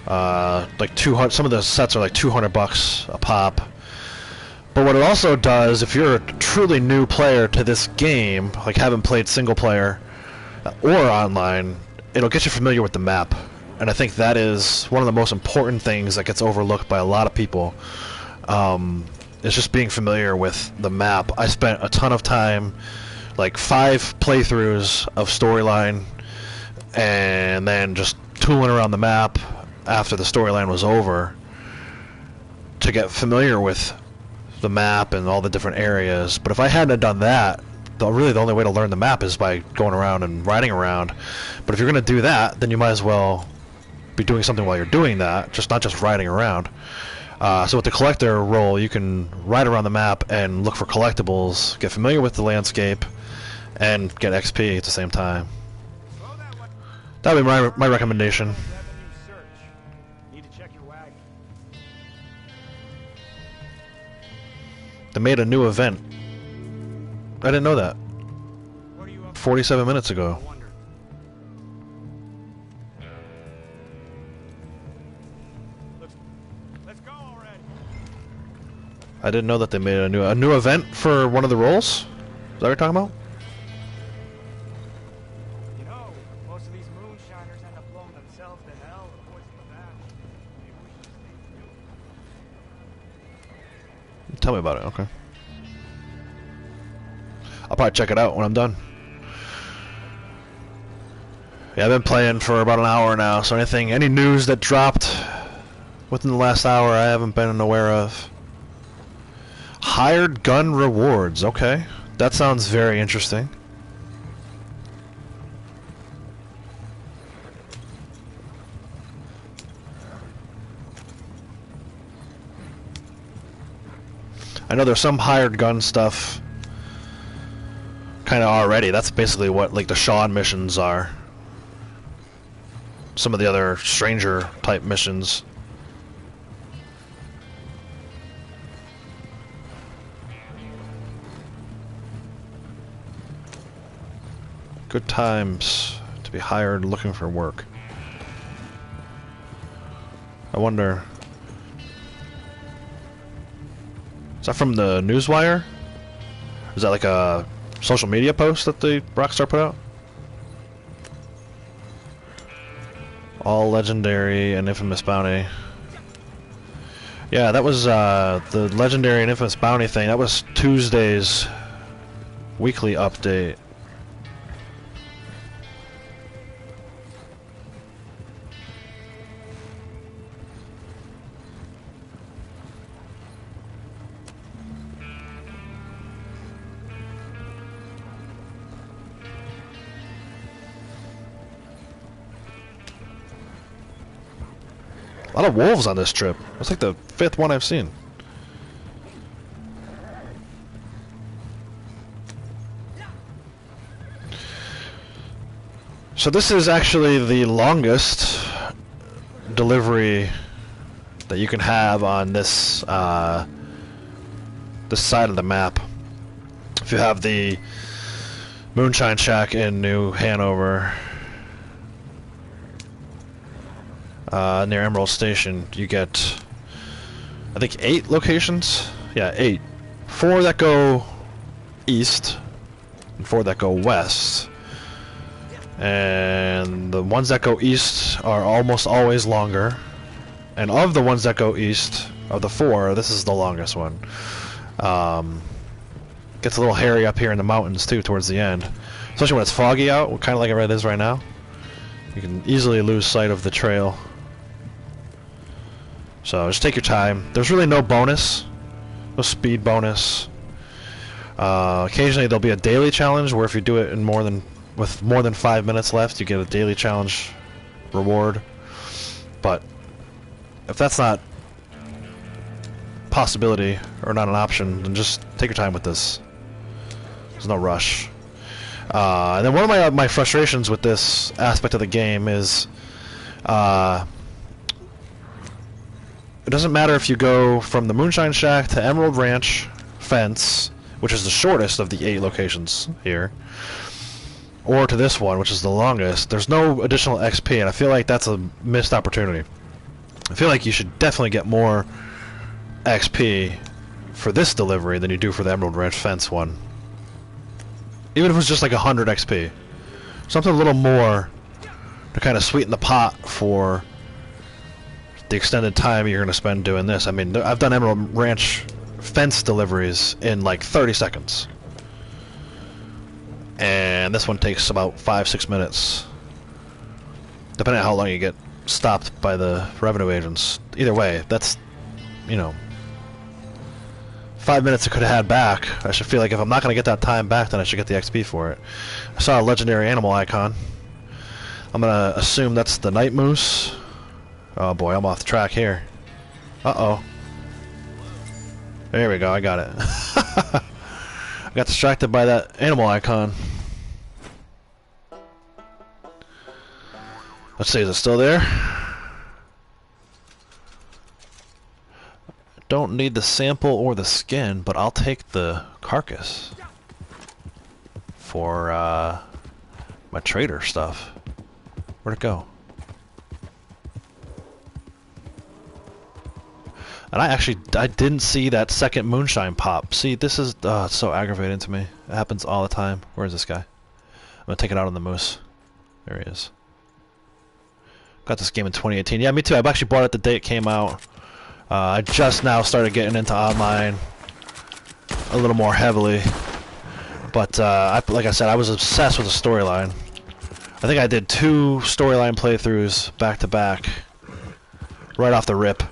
A: Like 200. Some of the sets are like $200 a pop. But what it also does, if you're a truly new player to this game, like haven't played single player or online, it'll get you familiar with the map. And I think that is one of the most important things that gets overlooked by a lot of people. It's just being familiar with the map. I spent a ton of time, like 5 playthroughs of storyline, and then just tooling around the map after the storyline was over to get familiar with the map and all the different areas. But if I hadn't done that, really the only way to learn the map is by going around and riding around. But if you're going to do that, then you might as well be doing something while you're doing that, just not just riding around. So with the collector role, you can ride around the map and look for collectibles, get familiar with the landscape, and get XP at the same time. That would be my recommendation. They made a new event. I didn't know that. 47 minutes ago. I didn't know that they made a new event for one of the roles. Is that what you're talking about?
D: You know, most of these Moonshiners end up blowing themselves to hell with poison the back. Maybe we should stay still.
A: Tell me about it. Okay. I'll probably check it out when I'm done. Yeah, I've been playing for about an hour now, so any news that dropped within the last hour I haven't been aware of. Hired gun rewards. Okay. That sounds very interesting. I know there's some hired gun stuff kind of already. That's basically what like the Sean missions are. Some of the other stranger type missions. Good times to be hired looking for work. I wonder. It's that from the Newswire? Is that like a social media post that the Rockstar put out? All legendary and infamous bounty. Yeah, that was the legendary and infamous bounty thing. That was Tuesday's weekly update. A lot of wolves on this trip. It's like the 5th one I've seen. So this is actually the longest delivery that you can have on this this side of the map. If you have the Moonshine Shack in New Hanover, near Emerald Station, you get, I think, 8 locations? Yeah, 8. 4 that go east, and 4 that go west. And the ones that go east are almost always longer. And of the ones that go east, of the 4, this is the longest one. Gets a little hairy up here in the mountains, too, towards the end. Especially when it's foggy out, kind of like it is right now. You can easily lose sight of the trail. So just take your time. There's really no bonus, no speed bonus. Occasionally there'll be a daily challenge where if you do it in with more than 5 minutes left, you get a daily challenge reward. But if that's not a possibility or not an option, then just take your time with this. There's no rush. And then one of my frustrations with this aspect of the game is it doesn't matter if you go from the Moonshine Shack to Emerald Ranch Fence, which is the shortest of the 8 locations here, or to this one, which is the longest. There's no additional XP, and I feel like that's a missed opportunity. I feel like you should definitely get more XP for this delivery than you do for the Emerald Ranch Fence one. Even if it was just like 100 XP. Something a little more to kind of sweeten the pot for the extended time you're going to spend doing this. I mean, I've done Emerald Ranch Fence deliveries in like 30 seconds. And this one takes about 5-6 minutes. Depending on how long you get stopped by the revenue agents. Either way, that's, you know, 5 minutes I could have had back. I should feel like if I'm not going to get that time back, then I should get the XP for it. I saw a legendary animal icon. I'm going to assume that's the night moose. Oh boy, I'm off the track here. Uh-oh. There we go, I got it. I got distracted by that animal icon. Let's see, is it still there? Don't need the sample or the skin, but I'll take the carcass for my trader stuff. Where'd it go? And I didn't see that second moonshine pop. See, this is it's so aggravating to me. It happens all the time. Where is this guy? I'm gonna take it out on the moose. There he is. Got this game in 2018. Yeah, me too. I've actually bought it the day it came out. I just now started getting into online a little more heavily. But like I said, I was obsessed with the storyline. I think I did 2 storyline playthroughs back to back, right off the rip.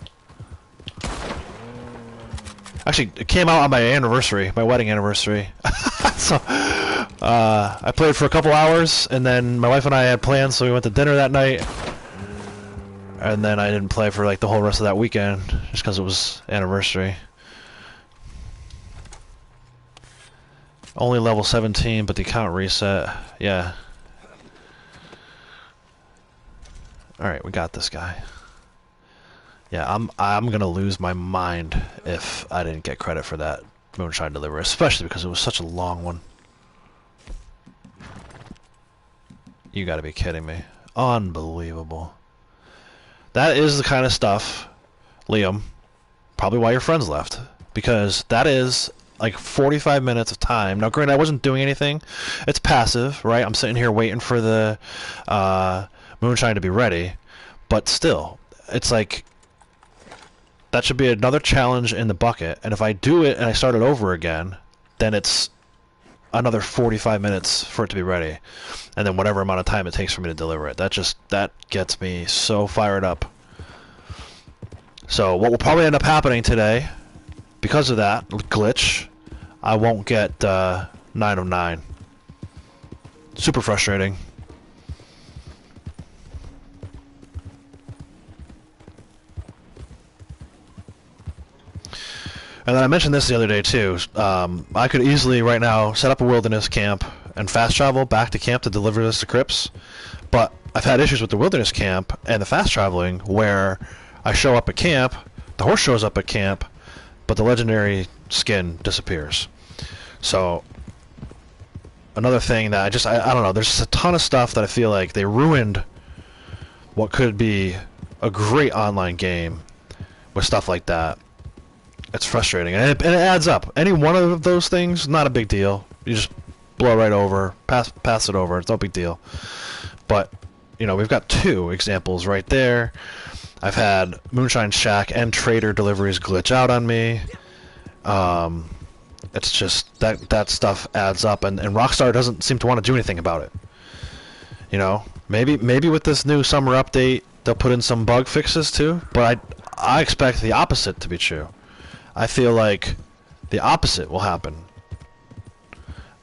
A: Actually, it came out on my anniversary, my wedding anniversary. So, I played for a couple hours, and then my wife and I had plans, so we went to dinner that night. And then I didn't play for like the whole rest of that weekend, just because it was anniversary. Only level 17, but the account reset. Yeah. Alright, we got this guy. Yeah, I'm gonna lose my mind if I didn't get credit for that moonshine delivery, especially because it was such a long one. You gotta be kidding me. Unbelievable. That is the kind of stuff, Liam, probably why your friends left. because that is like 45 minutes of time. Now, granted, I wasn't doing anything. It's passive, right? I'm sitting here waiting for the moonshine to be ready, but still, it's like that should be another challenge in the bucket. And if I do it and I start it over again, then it's another 45 minutes for it to be ready, and then whatever amount of time it takes for me to deliver it. That gets me so fired up. So what will probably end up happening today, because of that glitch, I won't get 9 of 9. Super frustrating. And then I mentioned this the other day too. I could easily right now set up a wilderness camp and fast travel back to camp to deliver this to Crips, but I've had issues with the wilderness camp and the fast traveling where I show up at camp, the horse shows up at camp, but the legendary skin disappears. So another thing that I don't know, there's just a ton of stuff that I feel like they ruined what could be a great online game with stuff like that. It's frustrating, and it adds up. Any one of those things, not a big deal. You just blow right over, pass it over. It's no big deal. But, you know, we've got 2 examples right there. I've had Moonshine Shack and Trader deliveries glitch out on me. It's just that stuff adds up, and Rockstar doesn't seem to want to do anything about it. You know, maybe with this new summer update they'll put in some bug fixes too. But I expect the opposite to be true. I feel like the opposite will happen.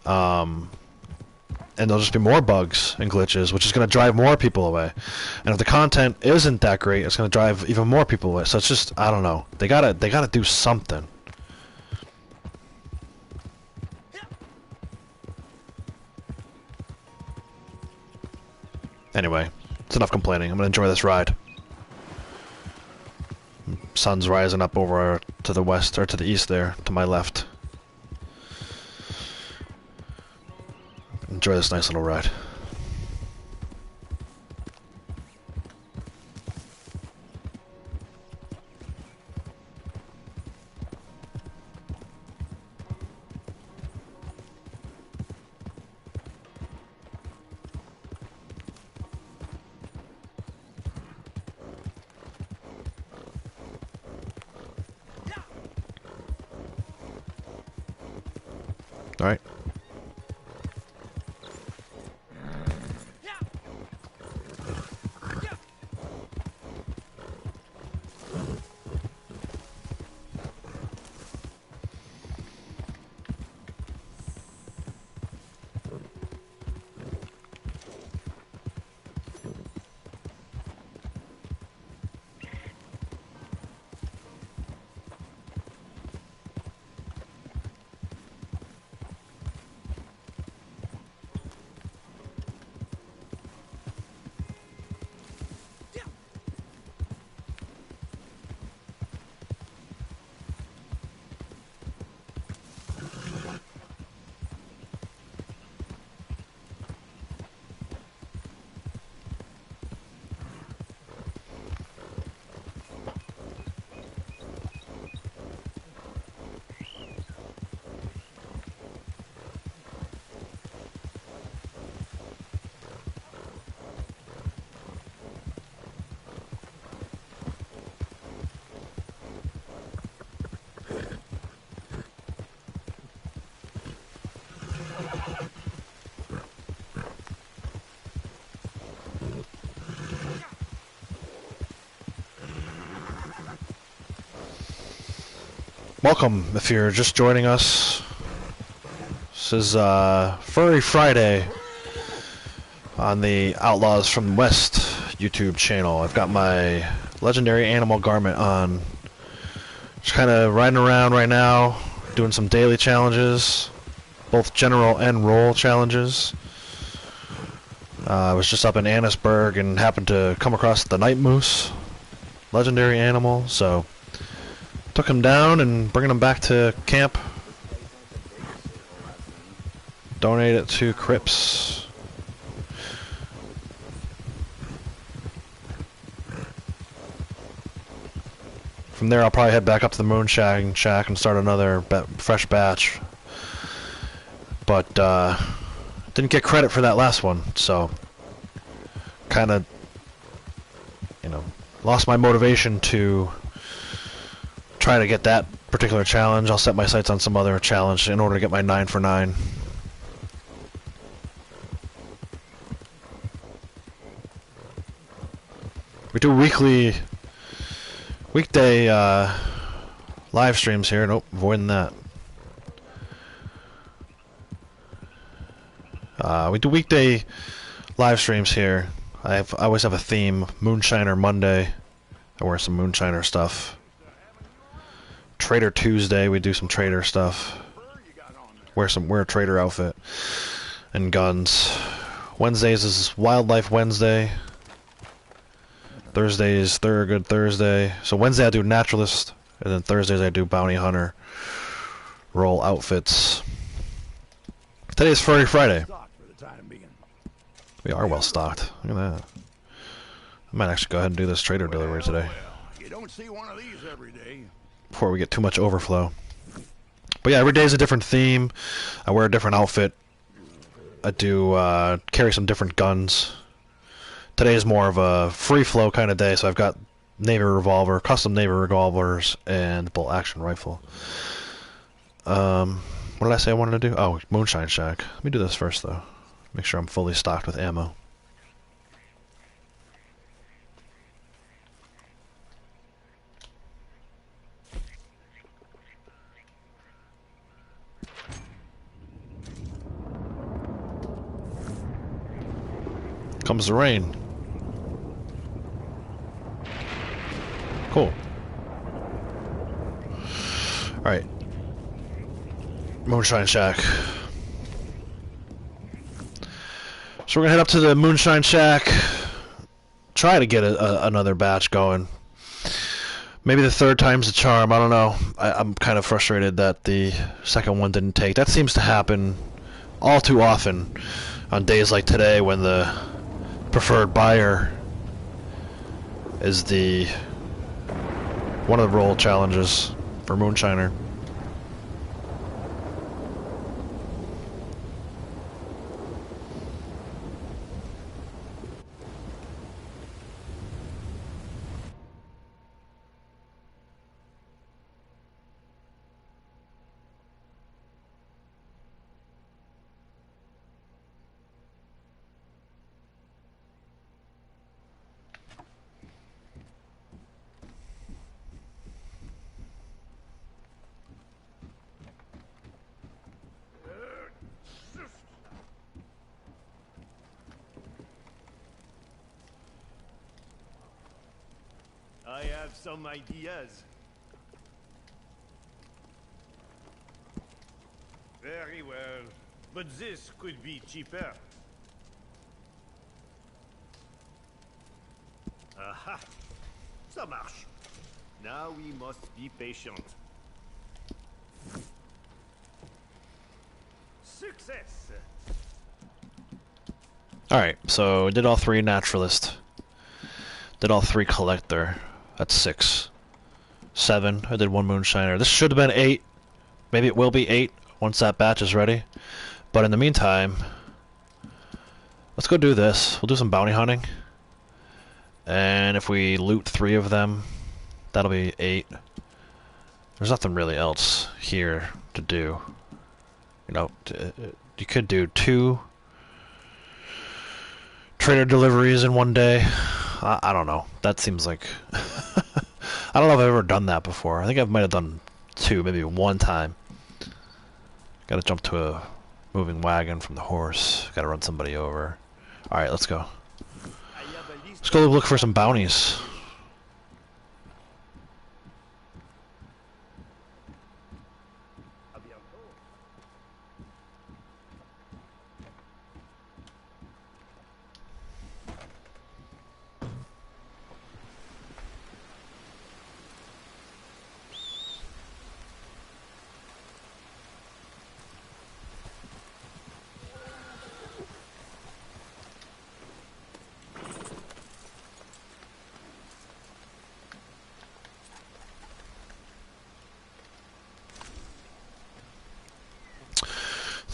A: And there'll just be more bugs and glitches, which is going to drive more people away. And if the content isn't that great, it's going to drive even more people away. So it's just, I don't know. They gotta do something. Anyway, it's enough complaining. I'm going to enjoy this ride. Sun's rising up over to the west, or to the east there, to my left. Enjoy this nice little ride. All right. Welcome, if you're just joining us. This is Furry Friday on the Outlaws from the West YouTube channel. I've got my legendary animal garment on. Just kind of riding around right now, doing some daily challenges, both general and role challenges. I was just up in Annisburg and happened to come across the night moose, legendary animal, so took him down and bringing him back to camp. Donate it to Crips. From from there, I'll probably head back up to the Moonshine Shack and start another fresh batch. But didn't get credit for that last one, so kind of, you know, lost my motivation to try to get that particular challenge. I'll set my sights on some other challenge in order to get my 9 for 9. We do weekday live streams here. Nope, avoiding that. We do weekday live streams here. I always have a theme. Moonshiner Monday, I wear some Moonshiner stuff. Trader Tuesday, we do some trader stuff. Wear a trader outfit and guns. Wednesdays is Wildlife Wednesday. Thursday is Thorogood Thursday. So Wednesday I do Naturalist, and then Thursdays I do Bounty Hunter roll outfits. Today is Furry Friday. We are well stocked. Look at that. I might actually go ahead and do this trader delivery today.
B: You don't see one of these every day.
A: Before we get too much overflow. But yeah, every day is a different theme. I wear a different outfit. I do carry some different guns. Today is more of a free flow kind of day, so I've got Navy revolver, custom Navy revolvers, and bolt action rifle. What did I say I wanted to do? Oh, Moonshine Shack. Let me do this first though. Make sure I'm fully stocked with ammo. Comes the rain. Cool. Alright. Moonshine Shack. So we're gonna head up to the Moonshine Shack. Try to get another batch going. Maybe the third time's the charm, I don't know. I'm kind of frustrated that the second one didn't take. That seems to happen all too often on days like today when the preferred buyer is one of the roll challenges for Moonshiner.
B: I have some ideas. Very well, but this could be cheaper. Aha! Ça marche. Now we must be patient. Success!
A: Alright, so did all 3 Naturalist. Did all 3 Collector. That's 6. 7. I did 1 Moonshiner. This should have been 8. Maybe it will be 8 once that batch is ready. But in the meantime, let's go do this. We'll do some bounty hunting. And if we loot 3 of them, that'll be 8. There's nothing really else here to do. You know, you could do 2 trader deliveries in one day. I don't know. That seems like... I don't know if I've ever done that before. I think I might have done 2, maybe 1 time. Gotta jump to a moving wagon from the horse. Gotta run somebody over. Alright, let's go. Let's go look for some bounties.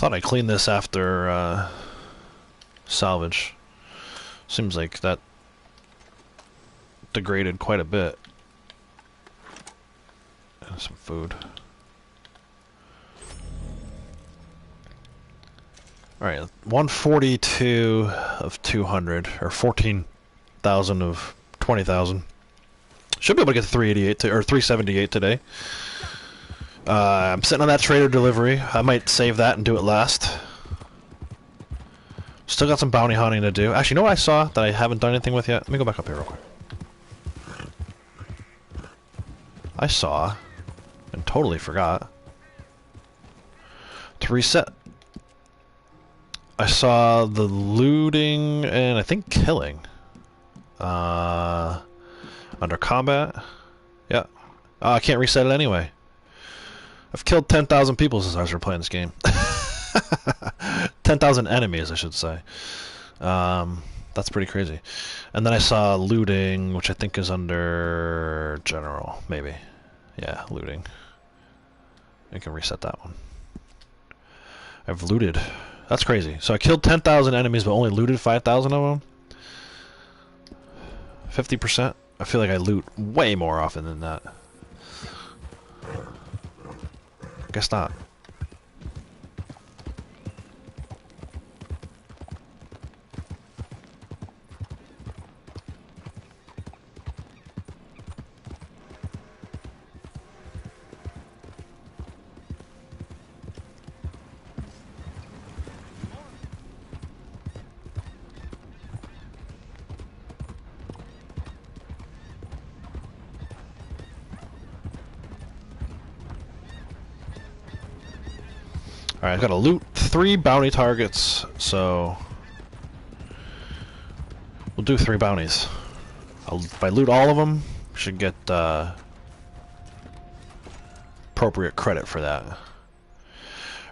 A: Thought I cleaned this after salvage. Seems like that degraded quite a bit. And some food. Alright, 142 of 200, or 14,000 of 20,000. Should be able to get to 388 or 378 today. I'm sitting on that trader delivery. I might save that and do it last. Still got some bounty hunting to do. Actually, you know what I saw that I haven't done anything with yet? Let me go back up here real quick. I saw, and totally forgot, to reset. I saw the looting and I think killing. Under combat. Yeah. I can't reset it anyway. I've killed 10,000 people since I started playing this game. 10,000 enemies, I should say. That's pretty crazy. And then I saw looting, which I think is under general, maybe. Yeah, looting. I can reset that one. I've looted. That's crazy. So I killed 10,000 enemies, but only looted 5,000 of them? 50%? I feel like I loot way more often than that. Guess not. Alright, I've got to loot 3 bounty targets, so we'll do 3 bounties. If I loot all of them, should get appropriate credit for that.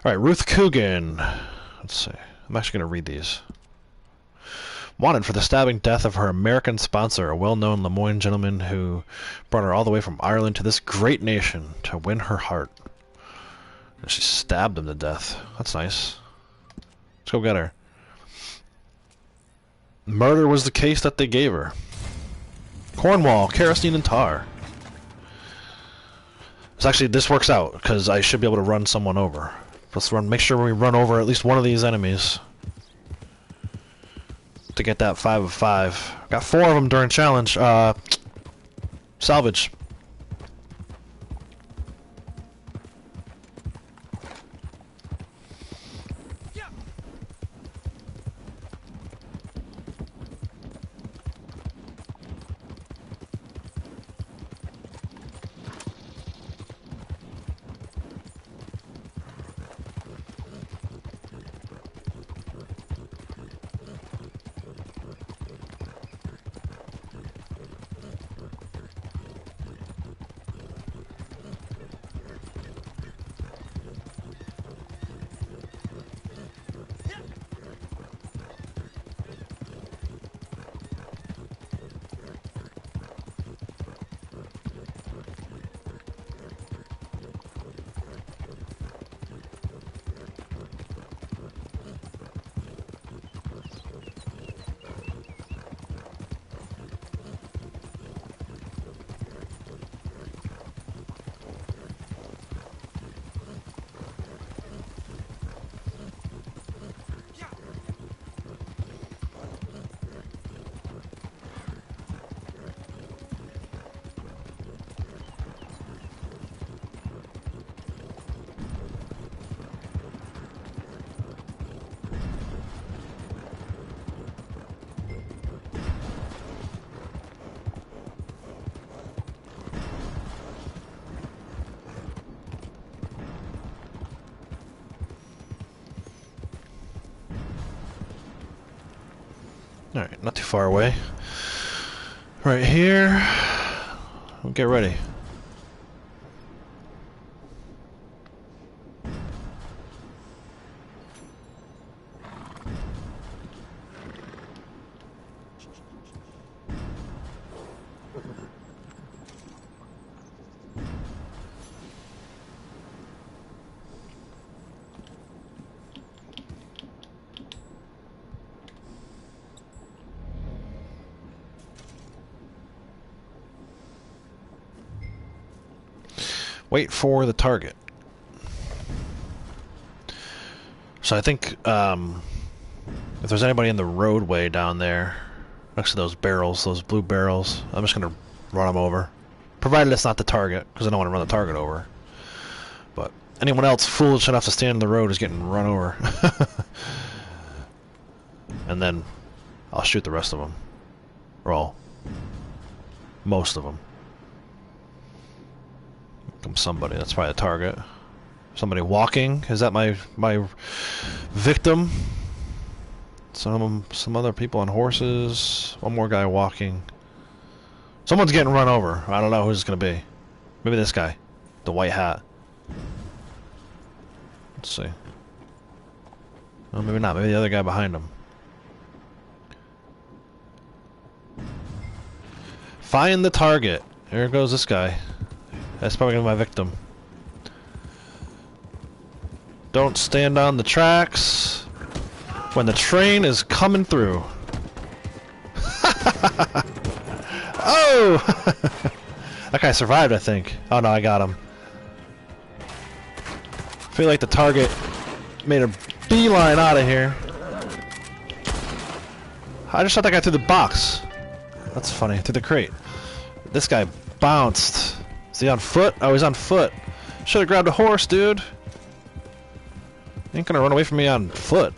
A: Alright, Ruth Coogan. Let's see. I'm actually going to read these. Wanted for the stabbing death of her American sponsor, a well-known Lemoyne gentleman who brought her all the way from Ireland to this great nation to win her heart. And she stabbed him to death. That's nice. Let's go get her. Murder was the case that they gave her. Cornwall, kerosene and tar. It's actually, this works out, because I should be able to run someone over. Let's make sure we run over at least one of these enemies. To get that 5 of 5. Got 4 of them during challenge. Salvage. Alright, not too far away. Right here. We'll get ready. Wait for the target. So I think if there's anybody in the roadway down there, next to those barrels, those blue barrels, I'm just gonna run them over. Provided it's not the target, because I don't want to run the target over. But anyone else foolish enough to stand in the road is getting run over. And then I'll shoot the rest of them. Or all. Most of them. Come somebody, that's probably a target. Somebody walking, is that my victim? Some other people on horses. One more guy walking. Someone's getting run over. I don't know who's it's gonna be. Maybe this guy. The white hat. Let's see. Oh, maybe not. Maybe the other guy behind him. Find the target. Here goes this guy. That's probably gonna be my victim. Don't stand on the tracks when the train is coming through. Oh! That guy survived, I think. Oh no, I got him. I feel like the target made a beeline out of here. I just shot that guy through the box. That's funny, through the crate. This guy bounced. Is he on foot? Oh, he's on foot. Should have grabbed a horse, dude. Ain't gonna run away from me on foot.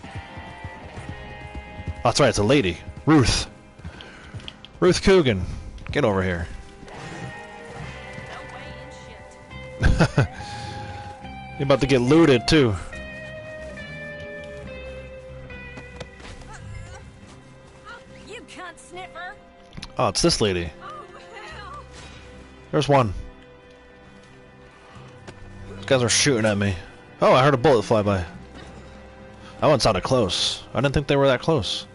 A: Oh, that's right, it's a lady. Ruth. Ruth Coogan. Get over here.
C: No way in shit.
A: You're about to get looted, too.
C: You cunt sniffer.
A: Oh, it's this lady.
C: Oh, hell.
A: There's one. These guys are shooting at me. Oh, I heard a bullet fly by. That one sounded close. I didn't think they were that close.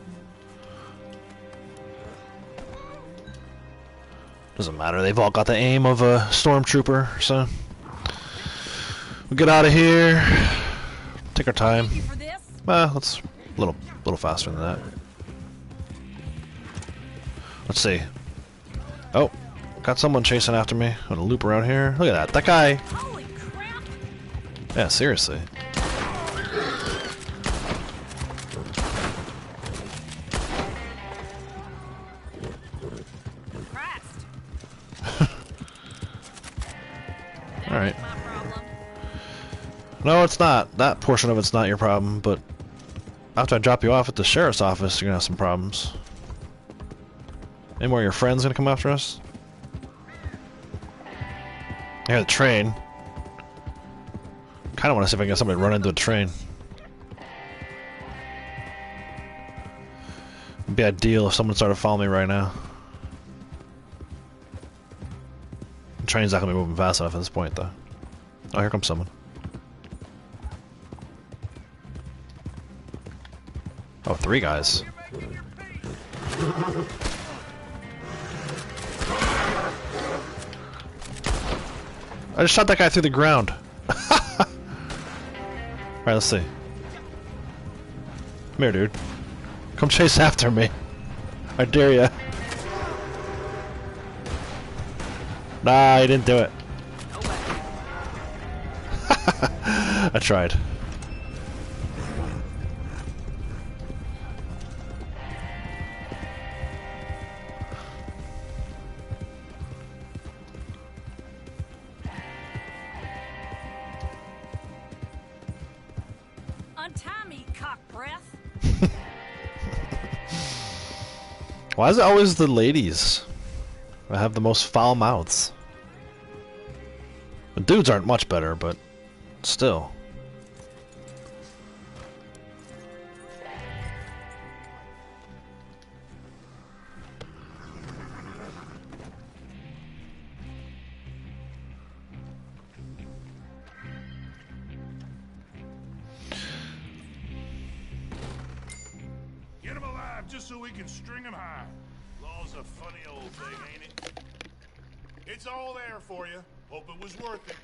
A: Doesn't matter, they've all got the aim of a stormtrooper, so... We'll get out of here. Take our time.
C: Thank you for this.
A: Let's a little faster than that. Let's see. Oh, got someone chasing after me. I'm gonna loop around here. Look at that. That guy.
C: Holy crap.
A: Yeah, seriously.
C: Christ.
A: Alright.
C: My problem.
A: No, it's not. That portion of it's not your problem, but after I drop you off at the sheriff's office, you're gonna have some problems. Any more of your friends gonna come after us? I hear the train. Kinda wanna see if I can get somebody to run into a train. It'd be ideal if someone started following me right now. The train's not gonna be moving fast enough at this point, though. Oh, here comes someone. Oh, 3 guys. I just shot that guy through the ground. Alright, let's see. Come here, dude. Come chase after me. I dare ya. Nah, I didn't do it. I tried.
C: Untie me, cock breath.
A: Why is it always the ladies that have the most foul mouths? The dudes aren't much better, but still.
B: Get him alive just so we can string him high. Law's a funny old thing, ain't it? It's all there for you. Hope it was worth it.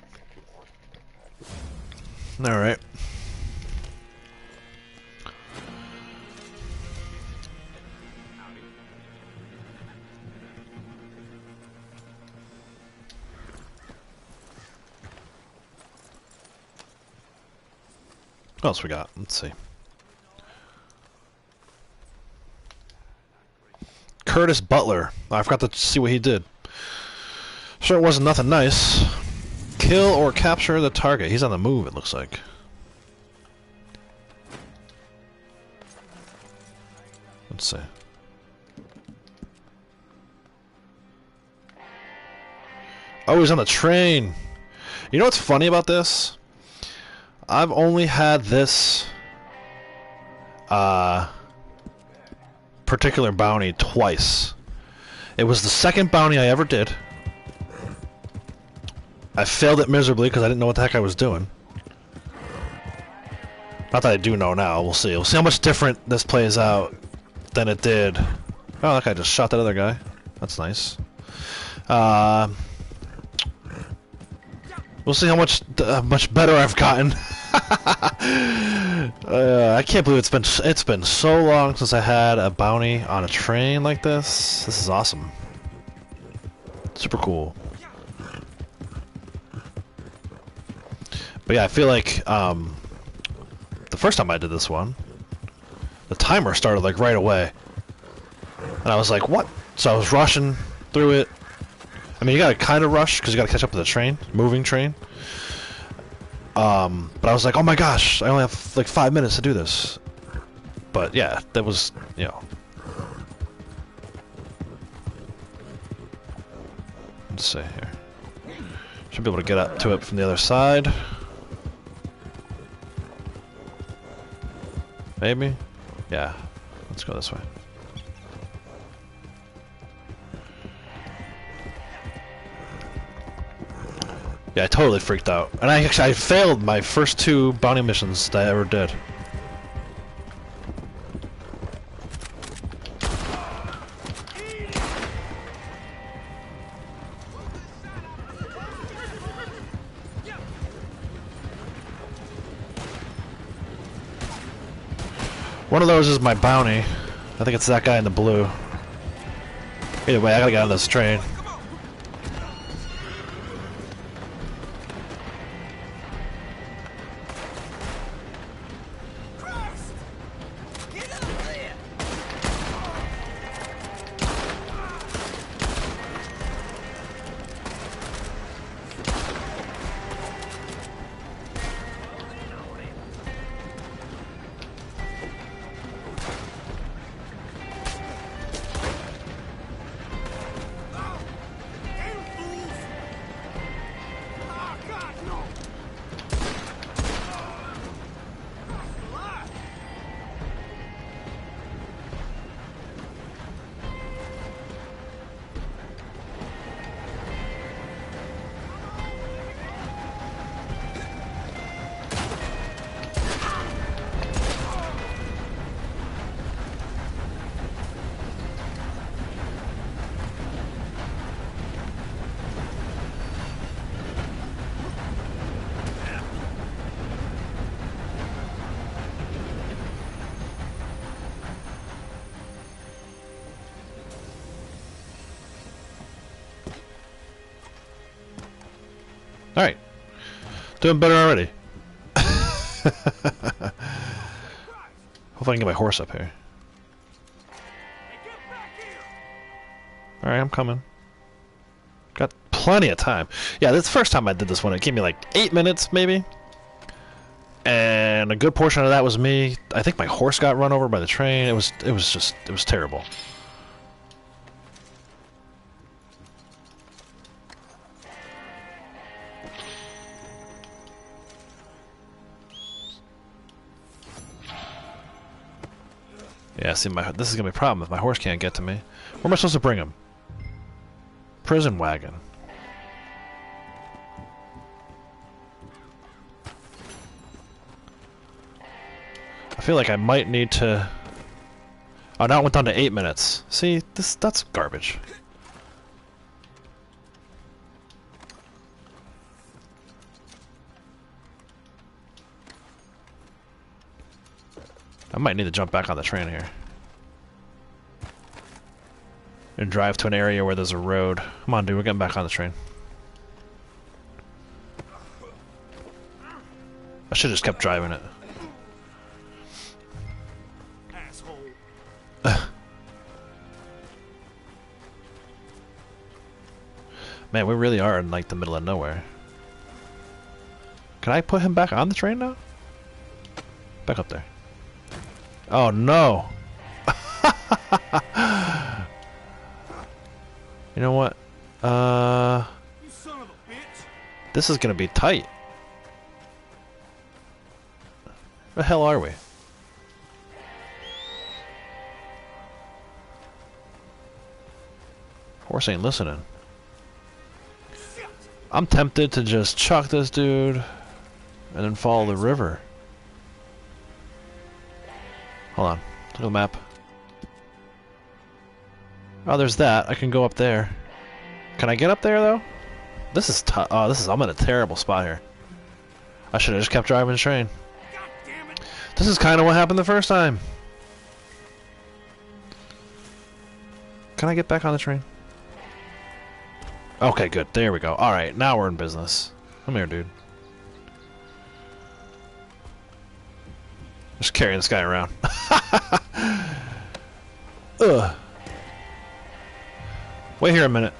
A: Alright. What else we got? Let's see. Curtis Butler. I forgot to see what he did. Sure, it wasn't nothing nice. Kill or capture the target. He's on the move, it looks like. Let's see. Oh, he's on the train. You know what's funny about this? I've only had this particular bounty twice. It was the second bounty I ever did. I failed it miserably because I didn't know what the heck I was doing. Not that I do know now. We'll see. We'll see how much different this plays out than it did. Oh, that guy just shot that other guy. That's nice. We'll see how much better I've gotten. I can't believe it's been so long since I had a bounty on a train like this. This is awesome. Super cool. But yeah, I feel like the first time I did this one, the timer started like right away, and I was like, "What?" So I was rushing through it. I mean, you gotta kind of rush because you gotta catch up to the train, moving train. But I was like, "Oh my gosh, I only have like 5 minutes to do this." But yeah, that was, you know. Let's see here. Should be able to get up to it from the other side. Maybe? Yeah. Let's go this way. Yeah, I totally freaked out. And I failed my first 2 bounty missions that I ever did. One of those is my bounty. I think it's that guy in the blue. Either way, I gotta get on this train. Alright. Doing better already. Hopefully I can get my horse up here. Alright, I'm coming. Got plenty of time. Yeah, this first time I did this one, it gave me like 8 minutes, maybe. And a good portion of that was me. I think my horse got run over by the train. It was terrible. Yeah, see, this is gonna be a problem if my horse can't get to me. Where am I supposed to bring him? Prison wagon. I feel like I might need to... Oh, now it went down to 8 minutes. See, that's garbage. I might need to jump back on the train here. And drive to an area where there's a road. Come on, dude, we're getting back on the train. I should've just kept driving it. Man, we really are in like the middle of nowhere. Can I put him back on the train now? Back up there. Oh no! You know what?
B: You son of a bitch!
A: This is gonna be tight. Where the hell are we? Horse ain't listening. I'm tempted to just chuck this dude and then follow the river. Hold on. Look at the map. Oh, there's that. I can go up there. Can I get up there though? This is tough. Oh, I'm in a terrible spot here. I should have just kept driving the train.
B: God damn it!
A: This is kind of what happened the first time. Can I get back on the train? Okay, good. There we go. Alright, now we're in business. Come here, dude. Just carrying this guy around. Ugh. Wait here a minute.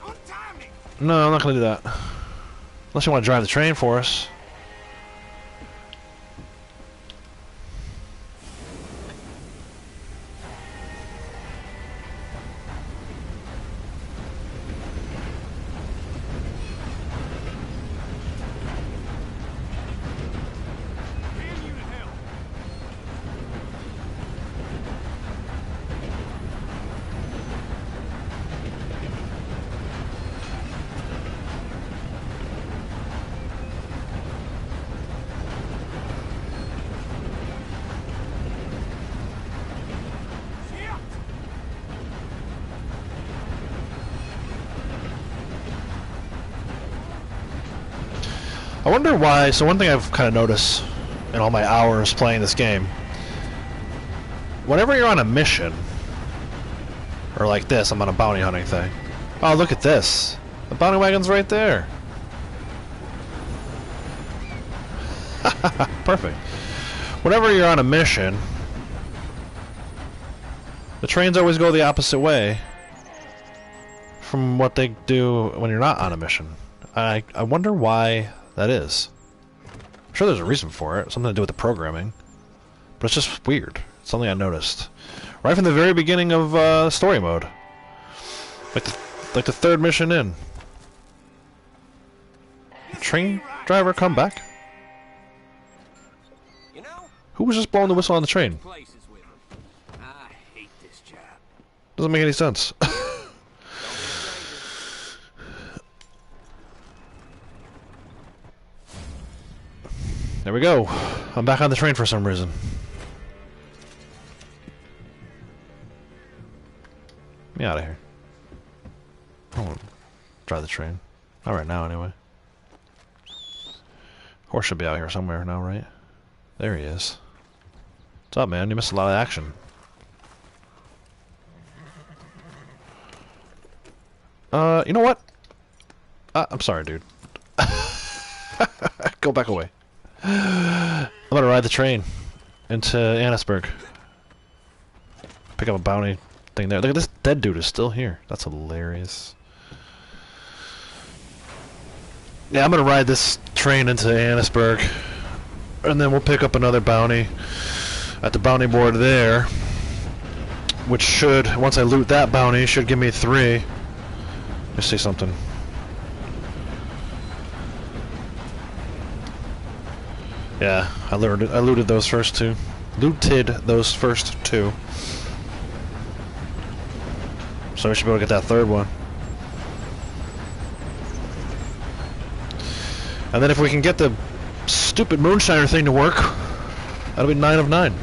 B: Untie me!
A: No, I'm not gonna do that. Unless you want to drive the train for us.
B: Damn you to hell! Shit!
A: I wonder why. So one thing I've kind of noticed in all my hours playing this game, whenever you're on a mission, or like this, I'm on a bounty hunting thing. Oh, look at this. The bounty wagon's right there. Perfect. Whenever you're on a mission, the trains always go the opposite way from what they do when you're not on a mission. I wonder why that is. I'm sure there's a reason for it, something to do with the programming, but it's just weird. It's something I noticed right from the very beginning of story mode, like the third mission in. Train driver, come back.
E: You know,
A: Who was just blowing the whistle on the train?
E: places with him. I hate this job.
A: Doesn't make any sense. There we go. I'm back on the train for some reason. Get me out of here. I won't drive the train. Not right now, anyway. Horse should be out here somewhere now, right? There he is. What's up, man? You missed a lot of action. You know what? I'm sorry, dude. Go back away. I'm gonna ride the train into Annisburg. Pick up a bounty thing there. Look at this dead dude is still here. That's hilarious. Yeah, I'm gonna ride this train into Annisburg, and then we'll pick up another bounty at the bounty board there, which should, once I loot that bounty, should give me 3. Let me see something. Yeah, I looted those first 2. Looted those first 2. So we should be able to get that 3rd one. And then if we can get the stupid Moonshiner thing to work, that'll be 9 of 9.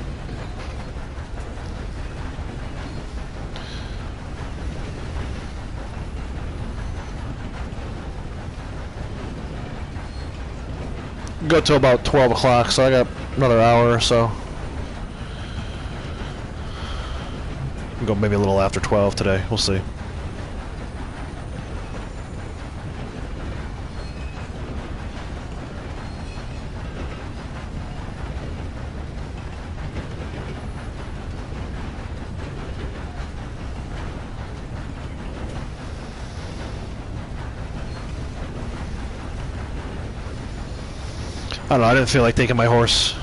A: Go till about 12 o'clock, so I got another hour or so. Go maybe a little after 12 today, we'll see. I don't know, I didn't feel like taking my horse.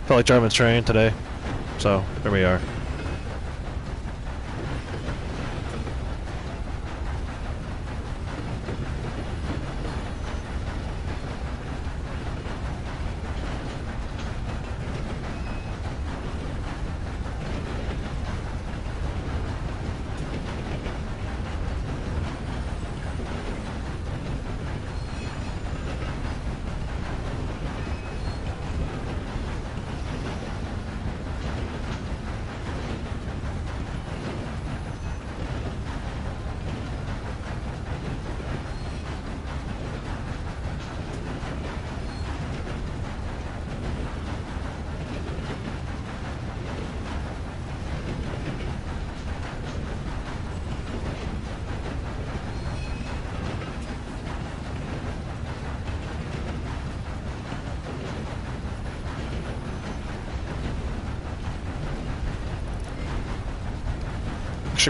A: Felt like driving a train today. So, there we are.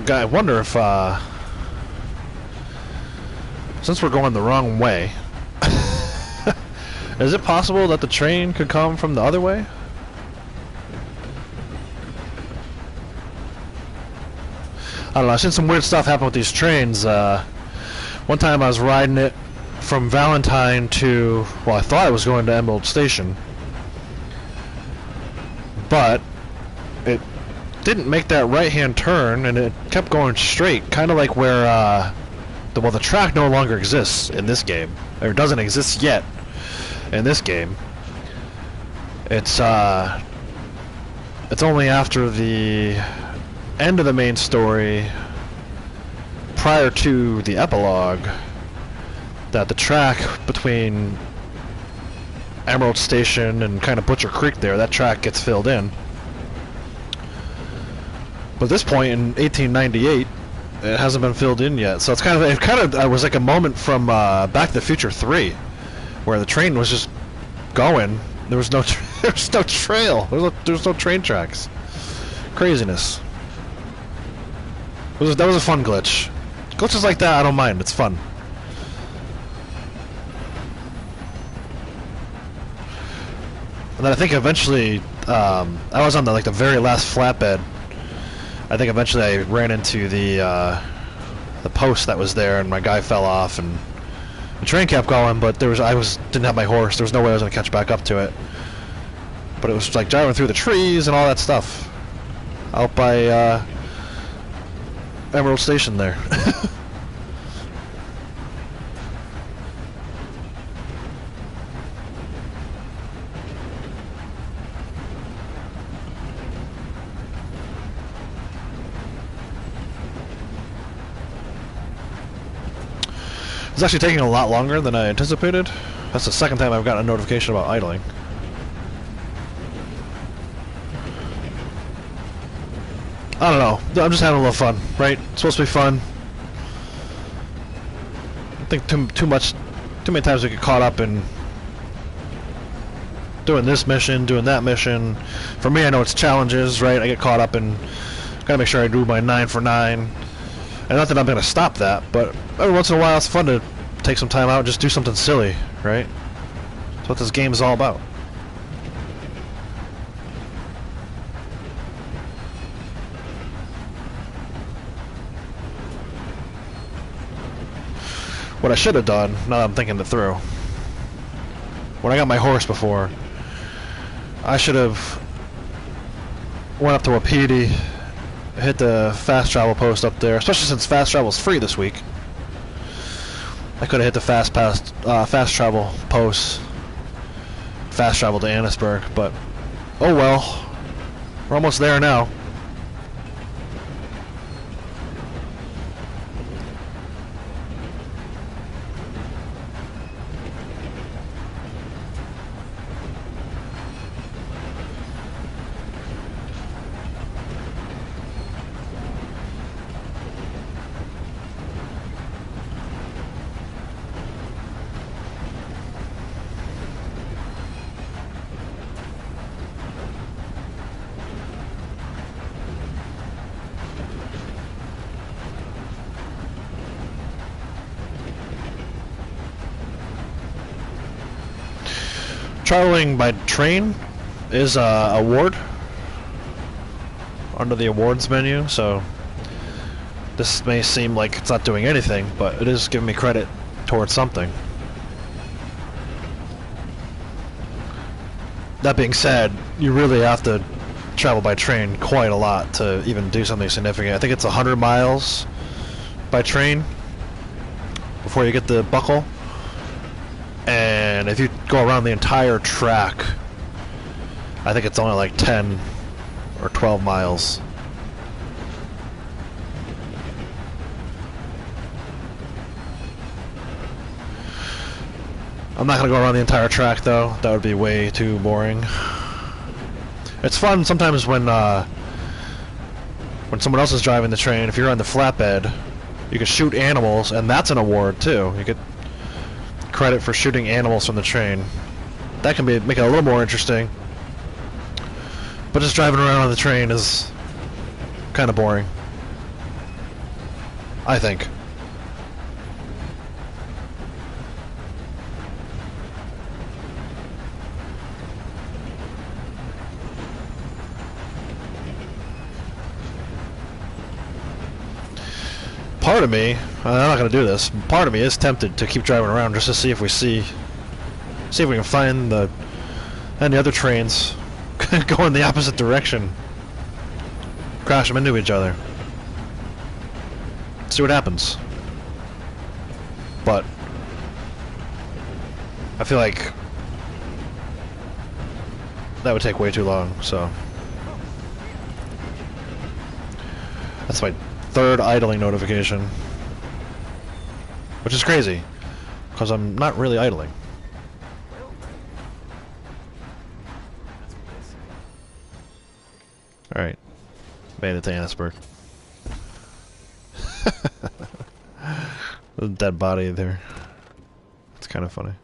A: I wonder if, since we're going the wrong way, is it possible that the train could come from the other way? I don't know, I've seen some weird stuff happen with these trains. One time I was riding it from Valentine to, well, I thought I was going to Emerald Station, but it didn't make that right-hand turn, and it kept going straight, kind of like where the track no longer exists in this game, or doesn't exist yet in this game. It's only after the end of the main story, prior to the epilogue, that the track between Emerald Station and kind of Butcher Creek there, that track gets filled in. But at this point in 1898, it hasn't been filled in yet. So it's kind of it was like a moment from Back to the Future 3, where the train was just going. There was no there was no trail. There was no train tracks. Craziness. That was a fun glitch. Glitches like that, I don't mind. It's fun. And then I think eventually, I was on the very last flatbed. I think eventually I ran into the post that was there, and my guy fell off, and the train kept going. But didn't have my horse. There was no way I was gonna catch back up to it. But it was like driving through the trees and all that stuff, out by Emerald Station there. It's actually taking a lot longer than I anticipated. That's the second time I've gotten a notification about idling. I don't know. I'm just having a little fun, right? It's supposed to be fun. I think too many times we get caught up in doing this mission, doing that mission. For me, I know it's challenges, right? I get caught up in gotta make sure I do my 9 for 9. And not that I'm gonna stop that, but every once in a while it's fun to take some time out and just do something silly, right? That's what this game is all about. What I should have done, now that I'm thinking it through, when I got my horse before, I should have went up to Wapiti, hit the fast travel post up there, especially since fast travel's free this week. I could have hit the fast travel post, fast travel to Annisburg, but oh well, we're almost there now. Traveling by train is a award under the awards menu, so this may seem like it's not doing anything, but it is giving me credit towards something. That being said, you really have to travel by train quite a lot to even do something significant. I think it's 100 miles by train before you get the buckle. And if you go around the entire track, I think it's only like 10 or 12 miles. I'm not going to go around the entire track though. That would be way too boring. It's fun sometimes when someone else is driving the train. If you're on the flatbed, you can shoot animals, and that's an award too. You get credit for shooting animals from the train. That can make it a little more interesting. But just driving around on the train is kind of boring, I think. Part of me, I'm not going to do this, part of me is tempted to keep driving around just to see if we can find any other trains go in the opposite direction. Crash them into each other. See what happens. But I feel like that would take way too long, so that's my third idling notification, which is crazy because I'm not really idling. Alright, made it to Annisburg. There's a dead body there. It's kind of funny.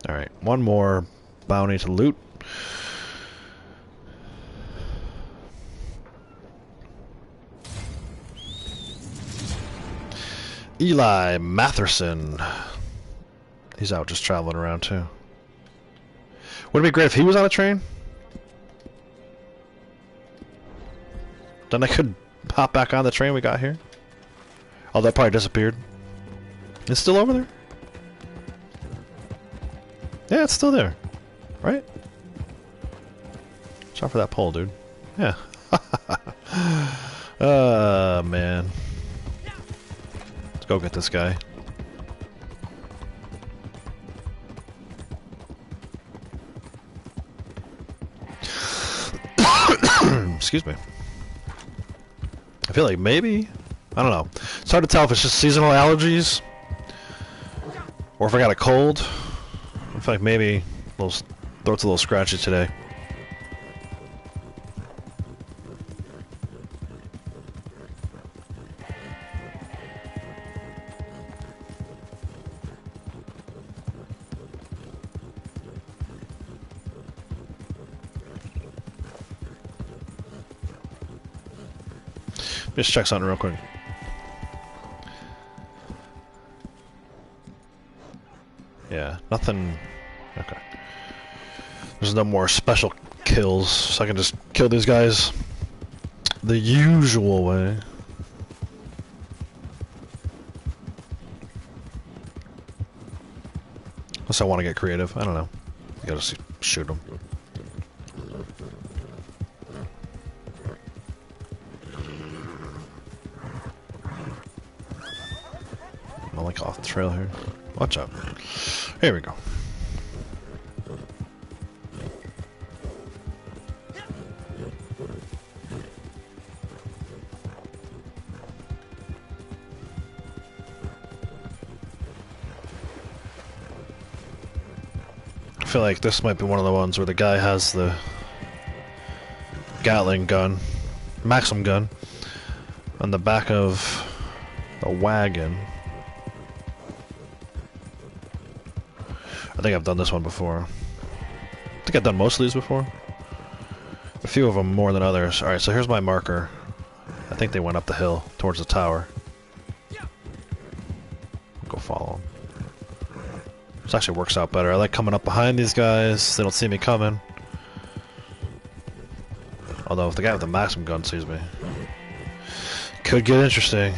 A: Alright, one more bounty to loot. Eli Matherson. He's out just traveling around too. Would it be great if he was on a train? Then I could hop back on the train we got here. Oh, that probably disappeared. It's still over there? Yeah, it's still there. Right? Watch out for that pole, dude. Yeah. Man. Let's go get this guy. Excuse me. I feel like maybe, I don't know. It's hard to tell if it's just seasonal allergies or if I got a cold. I feel like maybe throat's a little scratchy today. Just check something real quick. Yeah, nothing. Okay. There's no more special kills, so I can just kill these guys the usual way. Unless I want to get creative. I don't know. You gotta shoot them. I'm like off the trail here. Watch out. Here we go. I feel like this might be one of the ones where the guy has the Gatling gun, Maxim gun, on the back of the wagon. I think I've done this one before. I think I've done most of these before. A few of them more than others. Alright, so here's my marker. I think they went up the hill towards the tower. Go follow them. This actually works out better. I like coming up behind these guys. They don't see me coming. Although if the guy with the maximum gun sees me, could get interesting.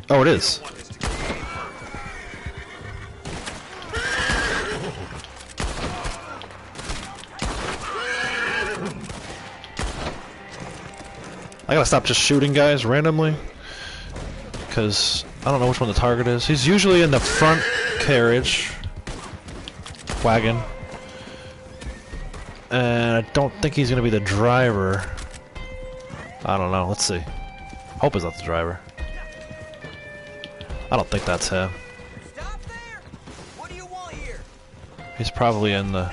A: Oh, it is. I gotta stop just shooting guys randomly, because I don't know which one the target is. He's usually in the front carriage wagon, and I don't think he's gonna be the driver. I don't know. Let's see. Hope it's not the driver. I don't think that's him.
F: Stop there! What do you want here?
A: He's probably in the...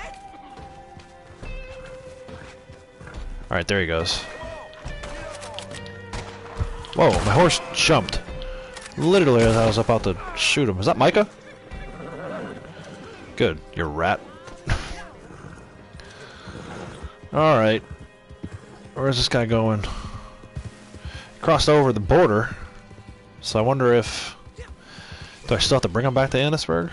A: Alright, there he goes. Whoa, my horse jumped. Literally as I was about to shoot him. Is that Micah? Good, you rat. Alright. Where's this guy going? Crossed over the border. So I wonder if... Do I still have to bring him back to Annisburg?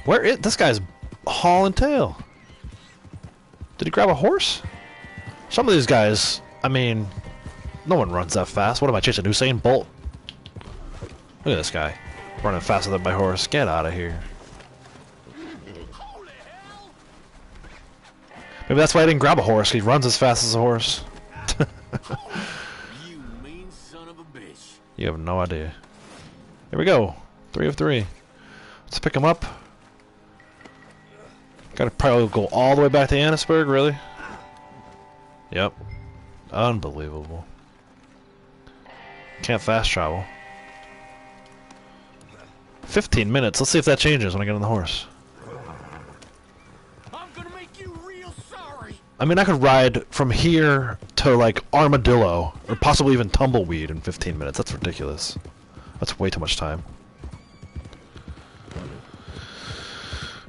A: Where is... This guy's hauling tail. Did he grab a horse? Some of these guys, I mean, no one runs that fast. What am I chasing? Usain Bolt? Look at this guy. Running faster than my horse. Get out of here. Maybe that's why I didn't grab a horse. He runs as fast as a horse.
E: You mean son of a bitch.
A: You have no idea. Here we go. 3 of 3. Let's pick him up. Gotta probably go all the way back to Annisburg, really? Yep. Unbelievable. Can't fast travel. 15 minutes. Let's see if that changes when I get on the horse.
E: I'm gonna make you real sorry.
A: I mean, I could ride from here to, like, Armadillo, or possibly even Tumbleweed in 15 minutes. That's ridiculous. That's way too much time.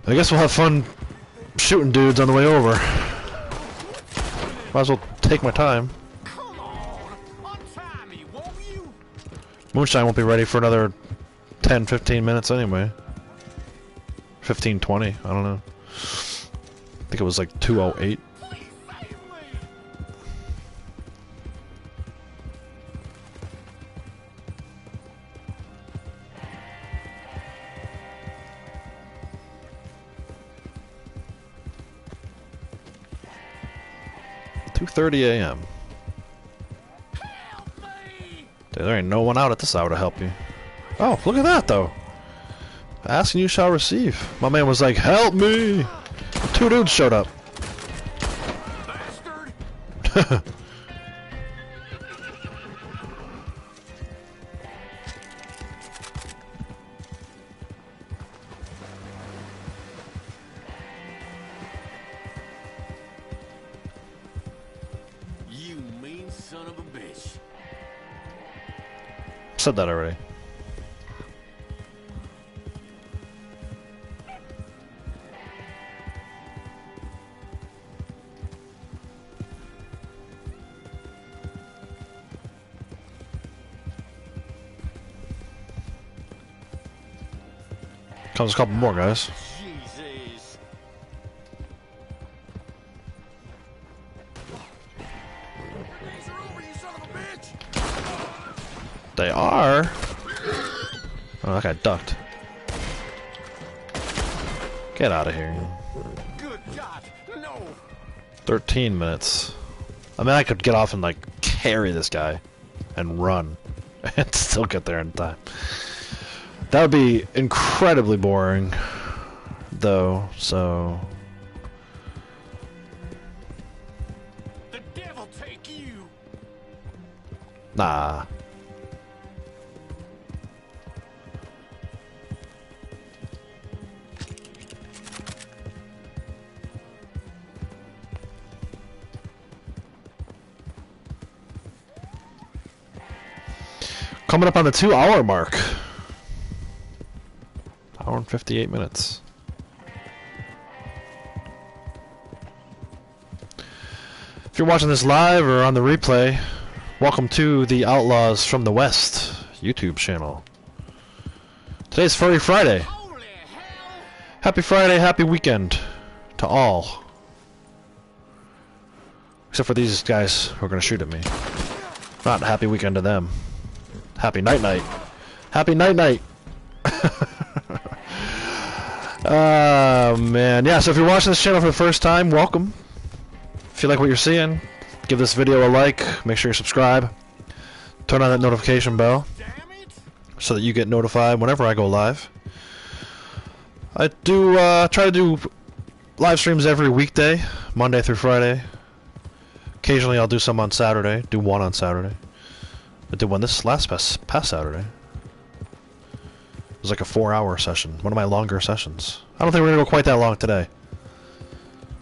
A: I guess we'll have fun shooting dudes on the way over. Might as well take my time.
E: Come on, untie me, won't you?
A: Moonshine won't be ready for another 10-15 minutes anyway. 15-20, I don't know. I think it was like 2:08.
E: Please save me.
A: 2:30 a.m.
E: Help me.
A: Dude, there ain't no one out at this hour to help you. Oh, look at that though. Ask and you shall receive. My man was like, help me! 2 dudes showed up.
E: Bastard. You mean son of a bitch.
A: Said that already. Comes a couple more guys.
E: Jesus. These are over, you son of a bitch.
A: They are. Oh, that guy ducked. Get out of here.
E: Good God, no.
A: 13 minutes. I mean, I could get off and, like, carry this guy and run and still get there in time. That would be incredibly boring, though, so...
E: The devil take you.
A: Nah. Coming up on the 2-hour mark. Hour and 58 minutes. If you're watching this live or on the replay, welcome to the Outlaws from the West YouTube channel. Today's Furry Friday. Happy Friday, happy weekend to all. Except for these guys who are going to shoot at me. Not happy weekend to them. Happy night-night. Happy night-night. Oh, man. Yeah, so if you're watching this channel for the first time, welcome. If you like what you're seeing, give this video a like. Make sure you subscribe. Turn on that notification bell so that you get notified whenever I go live. I do try to do live streams every weekday, Monday through Friday. Occasionally I'll do some on Saturday. Do one on Saturday. I did one this past Saturday. It was like a 4-hour session. One of my longer sessions. I don't think we're going to go quite that long today.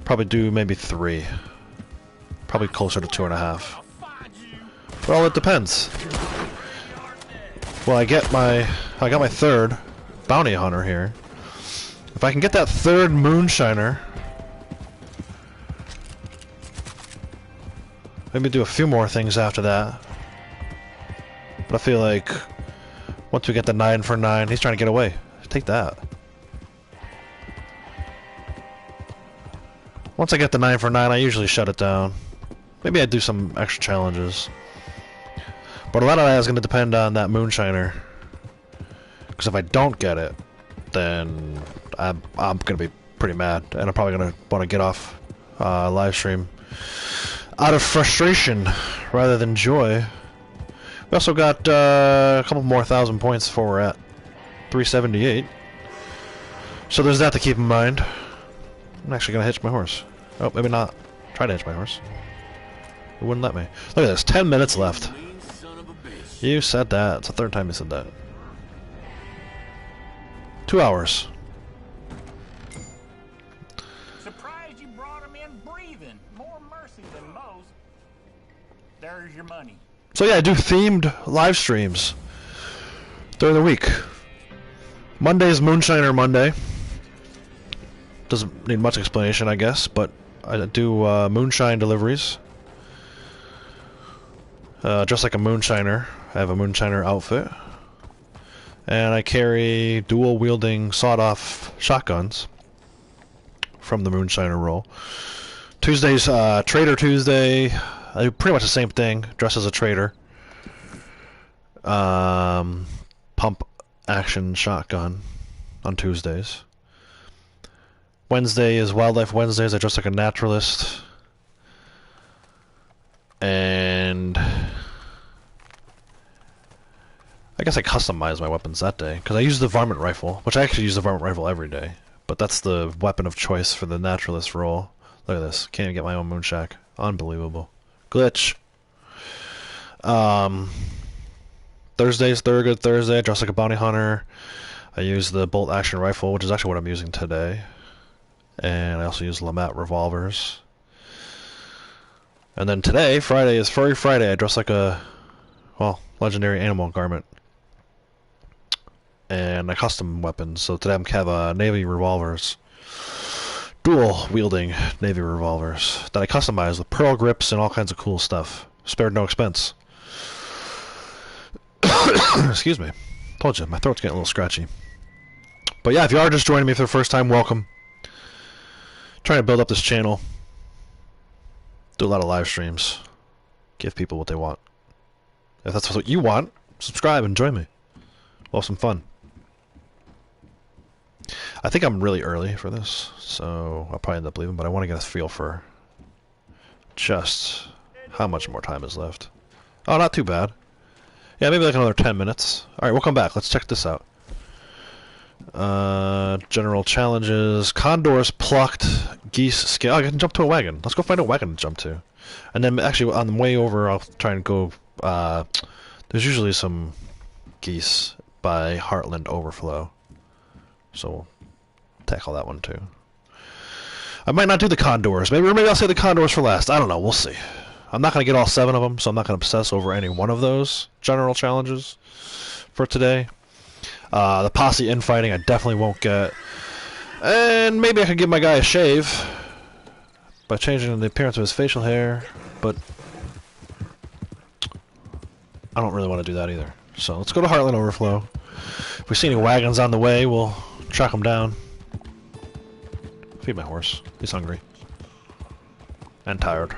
A: Probably do maybe 3. Probably closer to 2.5. Well, it depends. Well, I got my 3rd bounty hunter here. If I can get that 3rd Moonshiner, maybe do a few more things after that. But I feel like once we get the 9 for 9, he's trying to get away. Take that. Once I get the 9 for 9, I usually shut it down. Maybe I do some extra challenges. But a lot of that is going to depend on that Moonshiner. Because if I don't get it, then I'm going to be pretty mad. And I'm probably going to want to get off live stream out of frustration rather than joy. We also got a couple more 1,000 points before we're at 378. So there's that to keep in mind. I'm actually going to hitch my horse. Oh, maybe not. Try to hitch my horse. It wouldn't let me. Look at this. 10 minutes left. You said that. It's the 3rd time you said that. 2 hours.
D: Surprised you brought him in breathing. More mercy than most. There's your money.
A: So yeah, I do themed live streams during the week. Monday's Moonshiner Monday. Doesn't need much explanation, I guess, but I do moonshine deliveries. Just like a moonshiner. I have a moonshiner outfit. And I carry dual-wielding sawed-off shotguns from the moonshiner roll. Tuesday's Trader Tuesday. I do pretty much the same thing, dress as a trader. Pump action shotgun on Tuesdays. Wednesday is Wildlife Wednesdays. I dress like a naturalist. And I guess I customize my weapons that day. Because I use the varmint rifle, which I actually use the varmint rifle every day. But that's the weapon of choice for the naturalist role. Look at this. Can't even get my own moonshack. Unbelievable. Glitch. Thursday's Thorogood Thursday. I dress like a bounty hunter. I use the bolt action rifle, which is actually what I'm using today. And I also use Lamat revolvers. And then today, Friday, is Furry Friday. I dress like a, well, legendary animal garment. And I custom weapons. So today I'm have Navy revolvers. Dual wielding Navy revolvers that I customize with pearl grips and all kinds of cool stuff. Spared no expense. Excuse me. Told you, my throat's getting a little scratchy. But yeah, if you are just joining me for the first time, welcome. Trying to build up this channel. Do a lot of live streams. Give people what they want. If that's what you want, subscribe and join me. We'll have some fun. I think I'm really early for this, so I'll probably end up leaving, but I want to get a feel for just how much more time is left. Oh, not too bad. Yeah, maybe like another 10 minutes. Alright, we'll come back. Let's check this out. General challenges. Condors plucked. Geese scale. Oh, I can jump to a wagon. Let's go find a wagon to jump to. And then actually on the way over, I'll try and go... there's usually some geese by Heartland Overflow. So we'll tackle that one too. I might not do the condors. Maybe I'll save the condors for last. I don't know. We'll see. I'm not going to get all 7 of them, so I'm not going to obsess over any one of those general challenges for today. The posse infighting I definitely won't get. And maybe I could give my guy a shave by changing the appearance of his facial hair, but I don't really want to do that either. So let's go to Heartland Overflow. If we see any wagons on the way, we'll track them down. Feed my horse. He's hungry. And tired.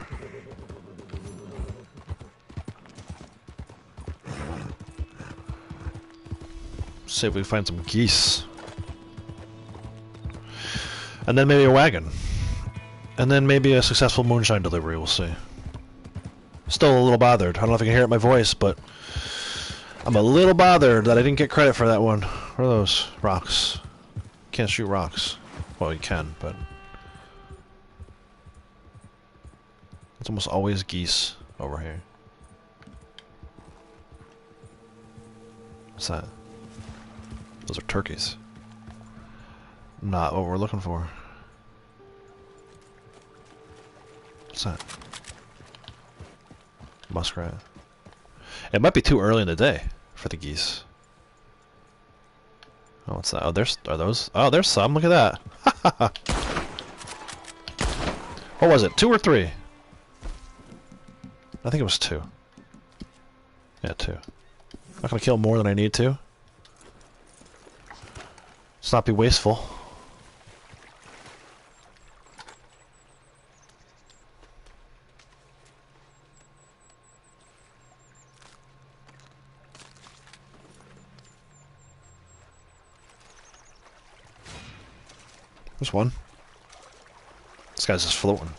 A: See if we can find some geese. And then maybe a wagon. And then maybe a successful moonshine delivery, we'll see. Still a little bothered. I don't know if you can hear it in my voice, but I'm a little bothered that I didn't get credit for that one. What are those? Rocks. Can't shoot rocks. Well, you can, but it's almost always geese over here. What's that? Those are turkeys. Not what we're looking for. What's that? Muskrat. It might be too early in the day for the geese. Oh, what's that? Oh, are those? Oh, there's some. Look at that. What was it? 2 or 3? I think it was 2. Yeah, 2. Not gonna kill more than I need to. Let's not be wasteful. There's one. This guy's just floating.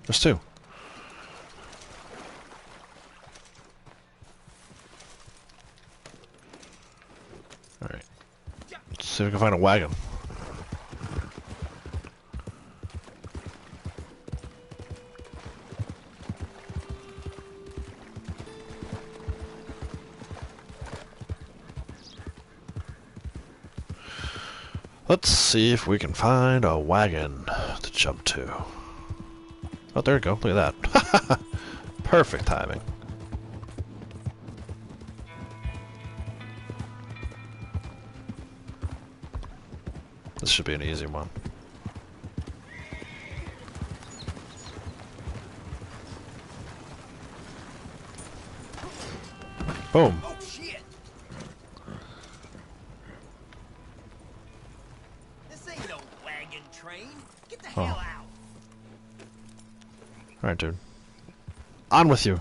A: There's 2. Alright. Let's see if we can find a wagon. Let's see if we can find a wagon to jump to. Oh, there we go. Look at that. Perfect timing. This should be an easy one. Boom.
F: Oh shit! This ain't no wagon train. Get the hell out.
A: Alright, dude. On with you.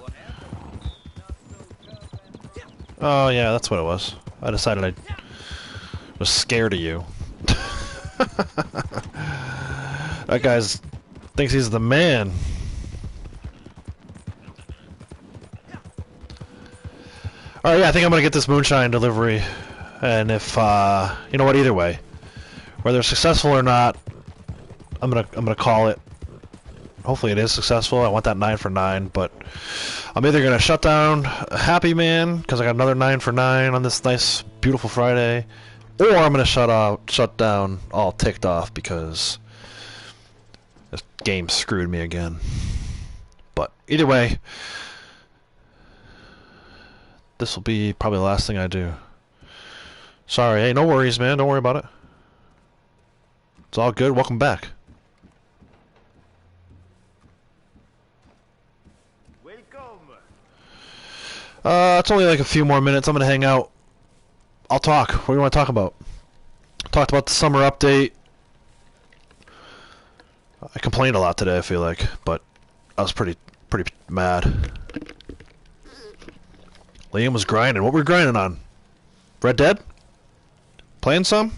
A: Oh, yeah, that's what it was. I decided I was scared of you. That guy thinks he's the man. Alright, yeah, I think I'm gonna get this moonshine delivery. And if, you know what, either way. Whether it's successful or not, I'm gonna call it. Hopefully it is successful. I want that 9 for 9, but I'm either gonna shut down Happy Man because I got another 9 for 9 on this nice, beautiful Friday, or I'm gonna shut down all ticked off because this game screwed me again. But either way, this will be probably the last thing I do. Sorry, hey, no worries, man. Don't worry about it. It's all good. Welcome back. It's only like a few more minutes. I'm gonna hang out. I'll talk. What do you want to talk about? Talked about the summer update. I complained a lot today, I feel like, but I was pretty mad. Liam was grinding. What were we grinding on? Red Dead? Playing some?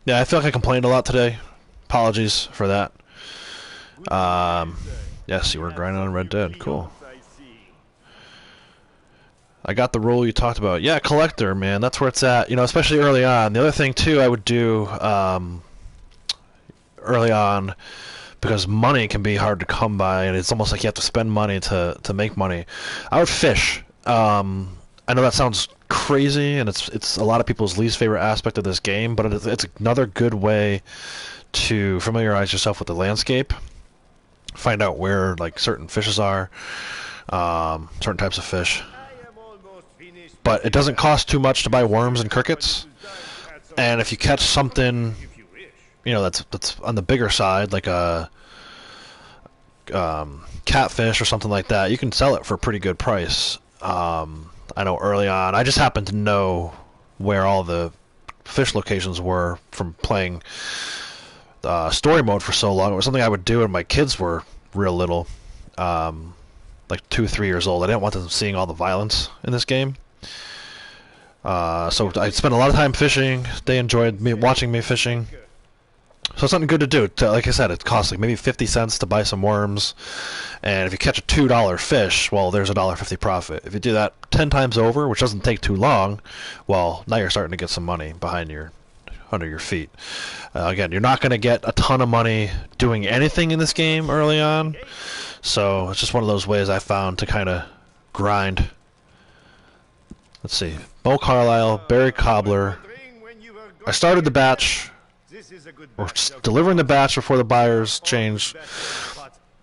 A: Yeah, I feel like I complained a lot today. Apologies for that. Yes, you were grinding on Red Dead. Cool. I got the role you talked about. Yeah, collector, man. That's where it's at. You know, especially early on. The other thing, too, I would do early on, because money can be hard to come by, and it's almost like you have to spend money to make money. I would fish. I know that sounds crazy, and it's a lot of people's least favorite aspect of this game, but it's another good way to familiarize yourself with the landscape, find out where like certain fishes are, certain types of fish. But it doesn't cost too much to buy worms and crickets, and if you catch something, you know, that's on the bigger side, like a catfish or something like that, you can sell it for a pretty good price. I know early on, I just happened to know where all the fish locations were from playing story mode for so long. It was something I would do when my kids were real little, like 2, 3 years old. I didn't want them seeing all the violence in this game. So I spent a lot of time fishing. They enjoyed me watching me fishing. So it's something good to do. Like I said, it costs like maybe 50 cents to buy some worms. And if you catch a $2 fish, well, there's a $1.50 profit. If you do that 10 times over, which doesn't take too long, well, now you're starting to get some money under your feet. Again, you're not going to get a ton of money doing anything in this game early on. So it's just one of those ways I found to kind of grind. Let's see. Bo Carlisle, Barry Cobbler. I started the batch. We're delivering the batch before the buyers change.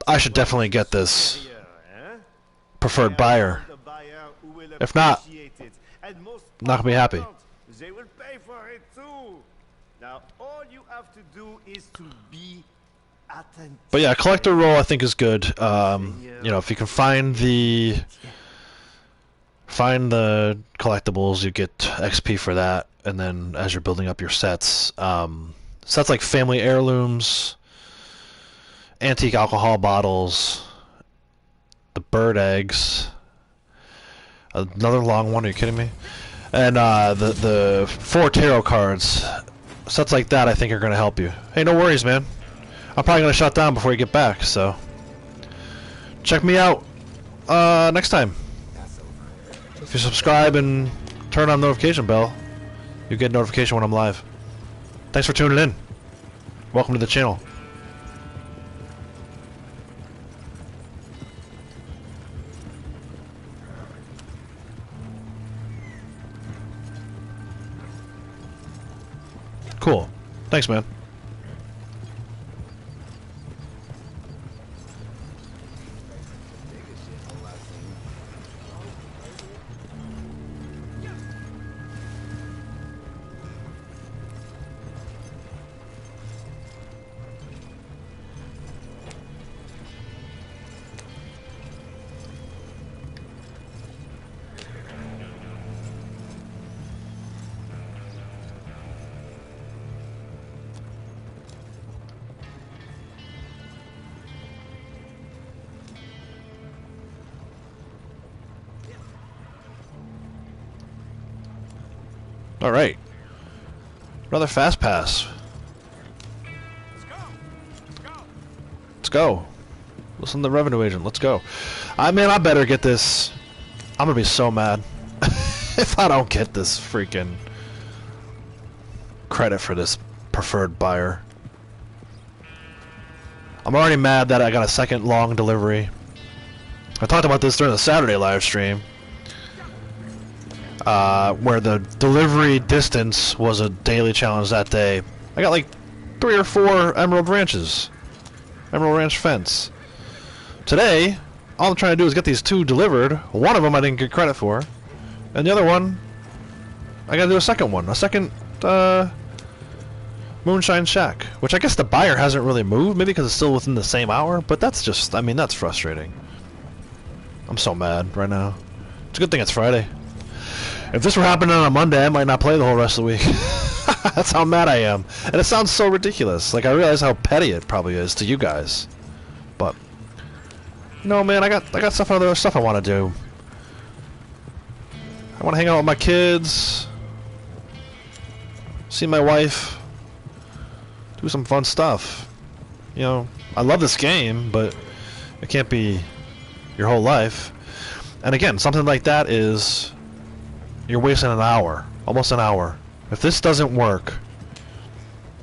A: I should definitely get this preferred buyer. If not, I'm not going to be happy.
B: They will pay for it too. Now all you have to do is to be attentive.
A: But yeah, collector role I think is good. You know, if you can find the collectibles, you get XP for that, and then as you're building up your sets, sets like family heirlooms, antique alcohol bottles, the bird eggs, another long one, are you kidding me? And the 4 tarot cards, sets like that I think are going to help you. Hey, no worries, man. I'm probably going to shut down before you get back, so check me out next time. If you subscribe and turn on the notification bell, you get a notification when I'm live. Thanks for tuning in. Welcome to the channel. Cool. Thanks, man. Alright. Another fast pass. Let's go. Listen to the revenue agent. Let's go. I better get this. I'm gonna be so mad if I don't get this freaking credit for this preferred buyer. I'm already mad that I got a second long delivery. I talked about this during the Saturday live stream. Where the delivery distance was a daily challenge that day. I got like 3 or 4 Emerald Ranches. Emerald Ranch fence. Today, all I'm trying to do is get these 2 delivered. One of them I didn't get credit for. And the other one, I gotta do a second one. A second, Moonshine Shack. Which I guess the buyer hasn't really moved. Maybe because it's still within the same hour. But that's just, that's frustrating. I'm so mad right now. It's a good thing it's Friday. If this were happening on a Monday, I might not play the whole rest of the week. That's how mad I am. And it sounds so ridiculous. Like, I realize how petty it probably is to you guys. But, no, man, I got other stuff I want to do. I want to hang out with my kids. See my wife. Do some fun stuff. You know, I love this game, but it can't be your whole life. And again, something like that is... You're wasting an hour. Almost an hour. If this doesn't work,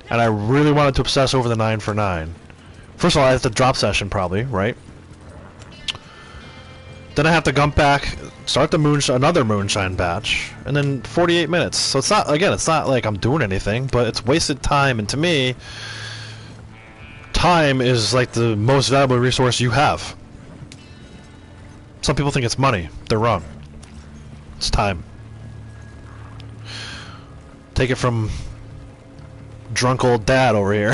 A: and I really wanted to obsess over the 9 for 9, first of all, I have to drop session probably, right? Then I have to jump back, start the another moonshine batch, and then 48 minutes. So it's not, again, it's not like I'm doing anything, but it's wasted time, and to me, time is like the most valuable resource you have. Some people think it's money. They're wrong. It's time. Take it from drunk old dad over here.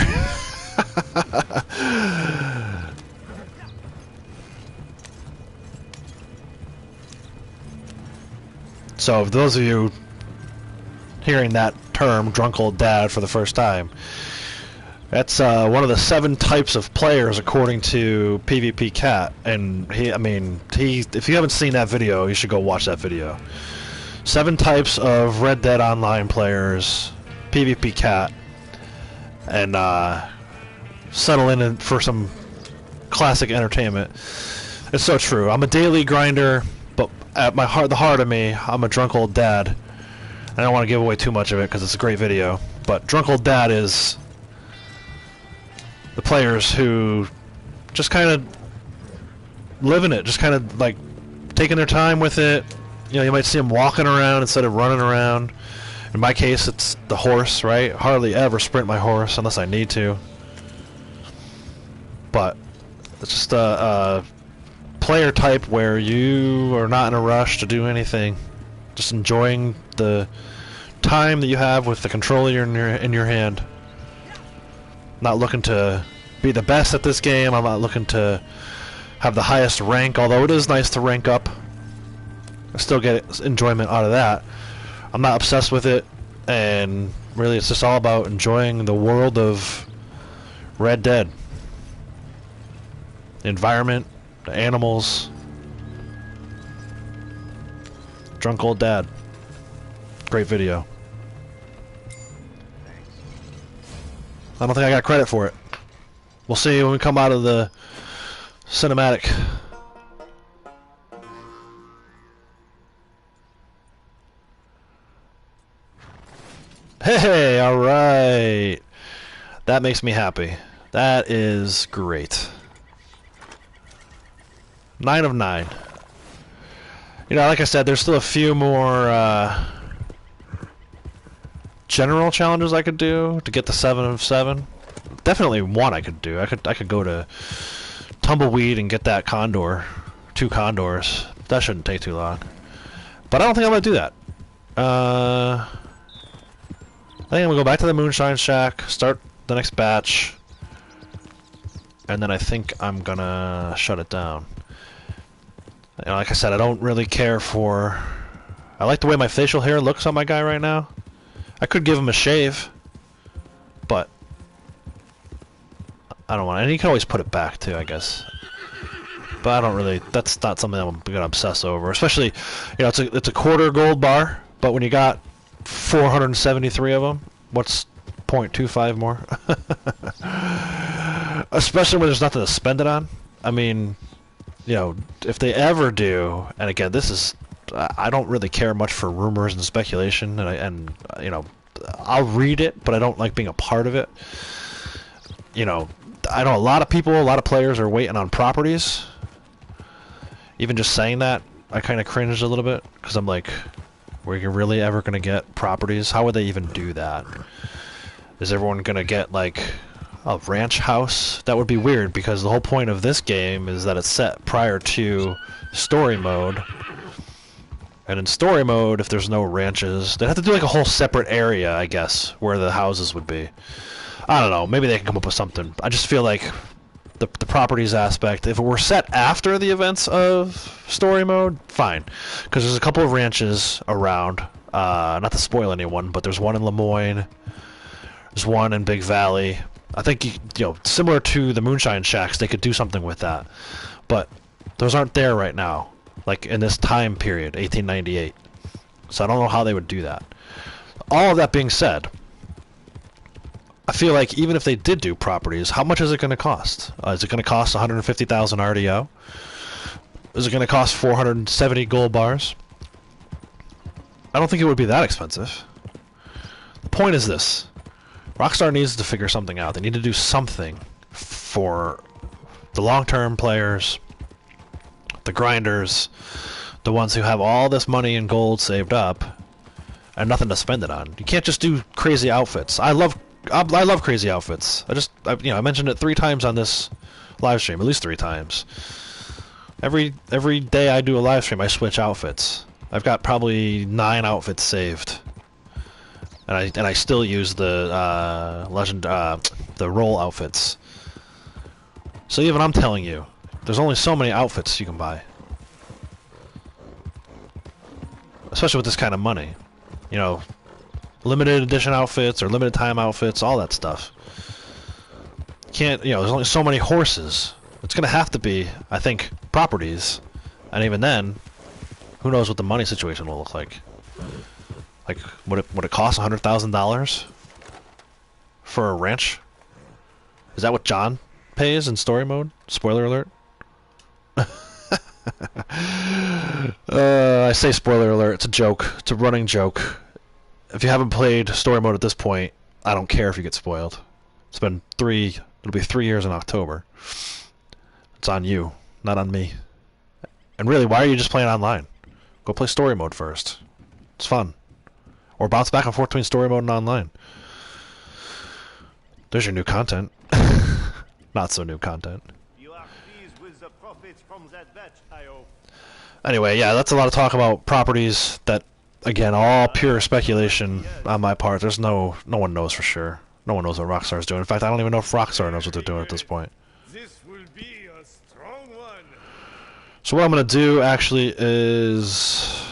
A: So, for those of you hearing that term, drunk old dad, for the first time, that's one of the 7 types of players according to PvP Cat. And if you haven't seen that video, you should go watch that video. 7 types of Red Dead Online players, PvP Cat, and settle in for some classic entertainment. It's so true. I'm a daily grinder, but at my heart, the heart of me, I'm a drunk old dad. I don't want to give away too much of it because it's a great video, but drunk old dad is the players who just kind of living it, just kind of like taking their time with it. You know, you might see them walking around instead of running around. In my case, it's the horse, right? Hardly ever sprint my horse unless I need to. But it's just a player type where you are not in a rush to do anything. Just enjoying the time that you have with the controller in your hand. Not looking to be the best at this game. I'm not looking to have the highest rank, although it is nice to rank up. I still get enjoyment out of that. I'm not obsessed with it, and really it's just all about enjoying the world of Red Dead. The environment, the animals. Drunk old dad. Great video. I don't think I got credit for it. We'll see when we come out of the cinematic. Hey, alright. That makes me happy. That is great. 9 of 9. You know, like I said, there's still a few more general challenges I could do to get the 7 of 7. Definitely one I could do. I could go to Tumbleweed and get that condor. 2 condors. That shouldn't take too long. But I don't think I'm gonna do that. I think I'm gonna go back to the Moonshine Shack, start the next batch, and then I think I'm gonna shut it down. You know, like I said, I don't really care for... I like the way my facial hair looks on my guy right now. I could give him a shave, but I don't want it. And you can always put it back too, I guess. But I don't really... That's not something I'm gonna obsess over. Especially, you know, it's a quarter gold bar, but when you got 473 of them, what's 0.25 more? Especially when there's nothing to spend it on. I mean, you know, if they ever do, and again, this is, I don't really care much for rumors and speculation, and you know, I'll read it, but I don't like being a part of it. You know, I know a lot of people, a lot of players are waiting on properties. Even just saying that, I kind of cringed a little bit, because I'm like, were you really ever going to get properties? How would they even do that? Is everyone going to get, like, a ranch house? That would be weird, because the whole point of this game is that it's set prior to story mode. And in story mode, if there's no ranches, they'd have to do, like, a whole separate area, I guess, where the houses would be. I don't know. Maybe they can come up with something. I just feel like the properties aspect, if it were set after the events of story mode, fine, because there's a couple of ranches around, not to spoil anyone, but there's one in Lemoyne, there's one in Big Valley. I think, you know, similar to the Moonshine Shacks, they could do something with that, but those aren't there right now, like in this time period, 1898, so I don't know how they would do that. All of that being said, I feel like even if they did do properties, how much is it going to cost? Is it going to cost 150,000 RDO? Is it going to cost 470 gold bars? I don't think it would be that expensive. The point is this. Rockstar needs to figure something out. They need to do something for the long-term players, the grinders, the ones who have all this money and gold saved up and nothing to spend it on. You can't just do crazy outfits. I love crazy outfits. I mentioned it 3 times on this live stream, at least 3 times. Every day I do a live stream, I switch outfits. I've got probably 9 outfits saved, and I still use the the roll outfits. So even I'm telling you, there's only so many outfits you can buy, especially with this kind of money. You know, limited edition outfits or limited time outfits, all that stuff. Can't, there's only so many horses. It's gonna have to be, I think, properties, and even then, who knows what the money situation will look like. Like, would it cost $100,000 for a ranch? Is that what John pays in story mode? Spoiler alert. I say spoiler alert. It's a joke. It's a running joke. If you haven't played story mode at this point, I don't care if you get spoiled. It's been 3. It'll be 3 years in October. It's on you, not on me. And really, why are you just playing online? Go play story mode first. It's fun. Or bounce back and forth between story mode and online. There's your new content. Not so new content.
B: You are pleased with the profits from that batch, I hope.
A: Anyway, yeah, that's a lot of talk about properties that, again, all pure speculation on my part. There's no one knows for sure. No one knows what Rockstar's doing. In fact, I don't even know if Rockstar knows what they're doing at this point.
B: This will be a strong one.
A: So what I'm going to do, actually, is...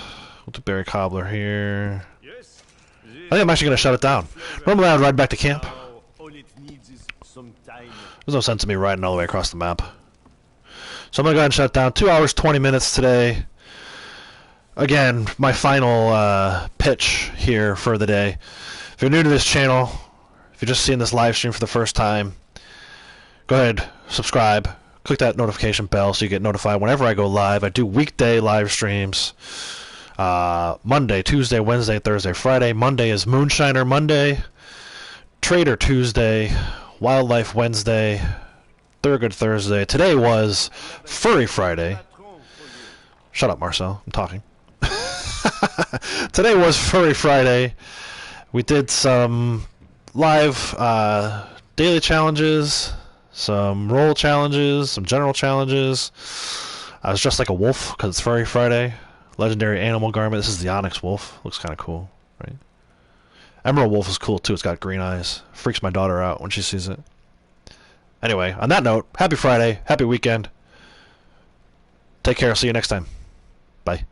A: We'll do Berry Cobbler here.
B: Yes.
A: I think I'm actually going to shut it down. Normally I'd ride back to camp.
B: All it needs is some time.
A: There's no sense in me riding all the way across the map. So I'm going to go ahead and shut it down. 2 hours, 20 minutes today. Again, my final pitch here for the day. If you're new to this channel, if you're just seeing this live stream for the first time, go ahead, subscribe, click that notification bell so you get notified whenever I go live. I do weekday live streams. Monday, Tuesday, Wednesday, Thursday, Friday. Monday is Moonshiner Monday, Trader Tuesday, Wildlife Wednesday, Thorogood Thursday. Today was Furry Friday. Shut up, Marcel. I'm talking. Today was Furry Friday. We did some live daily challenges, some roll challenges, some general challenges. I was dressed like a wolf because it's Furry Friday. Legendary animal garment. This is the Onyx Wolf. Looks kind of cool, right? Emerald Wolf is cool too. It's got green eyes. Freaks my daughter out when she sees it. Anyway, on that note, happy Friday, happy weekend. Take care. See you next time. Bye.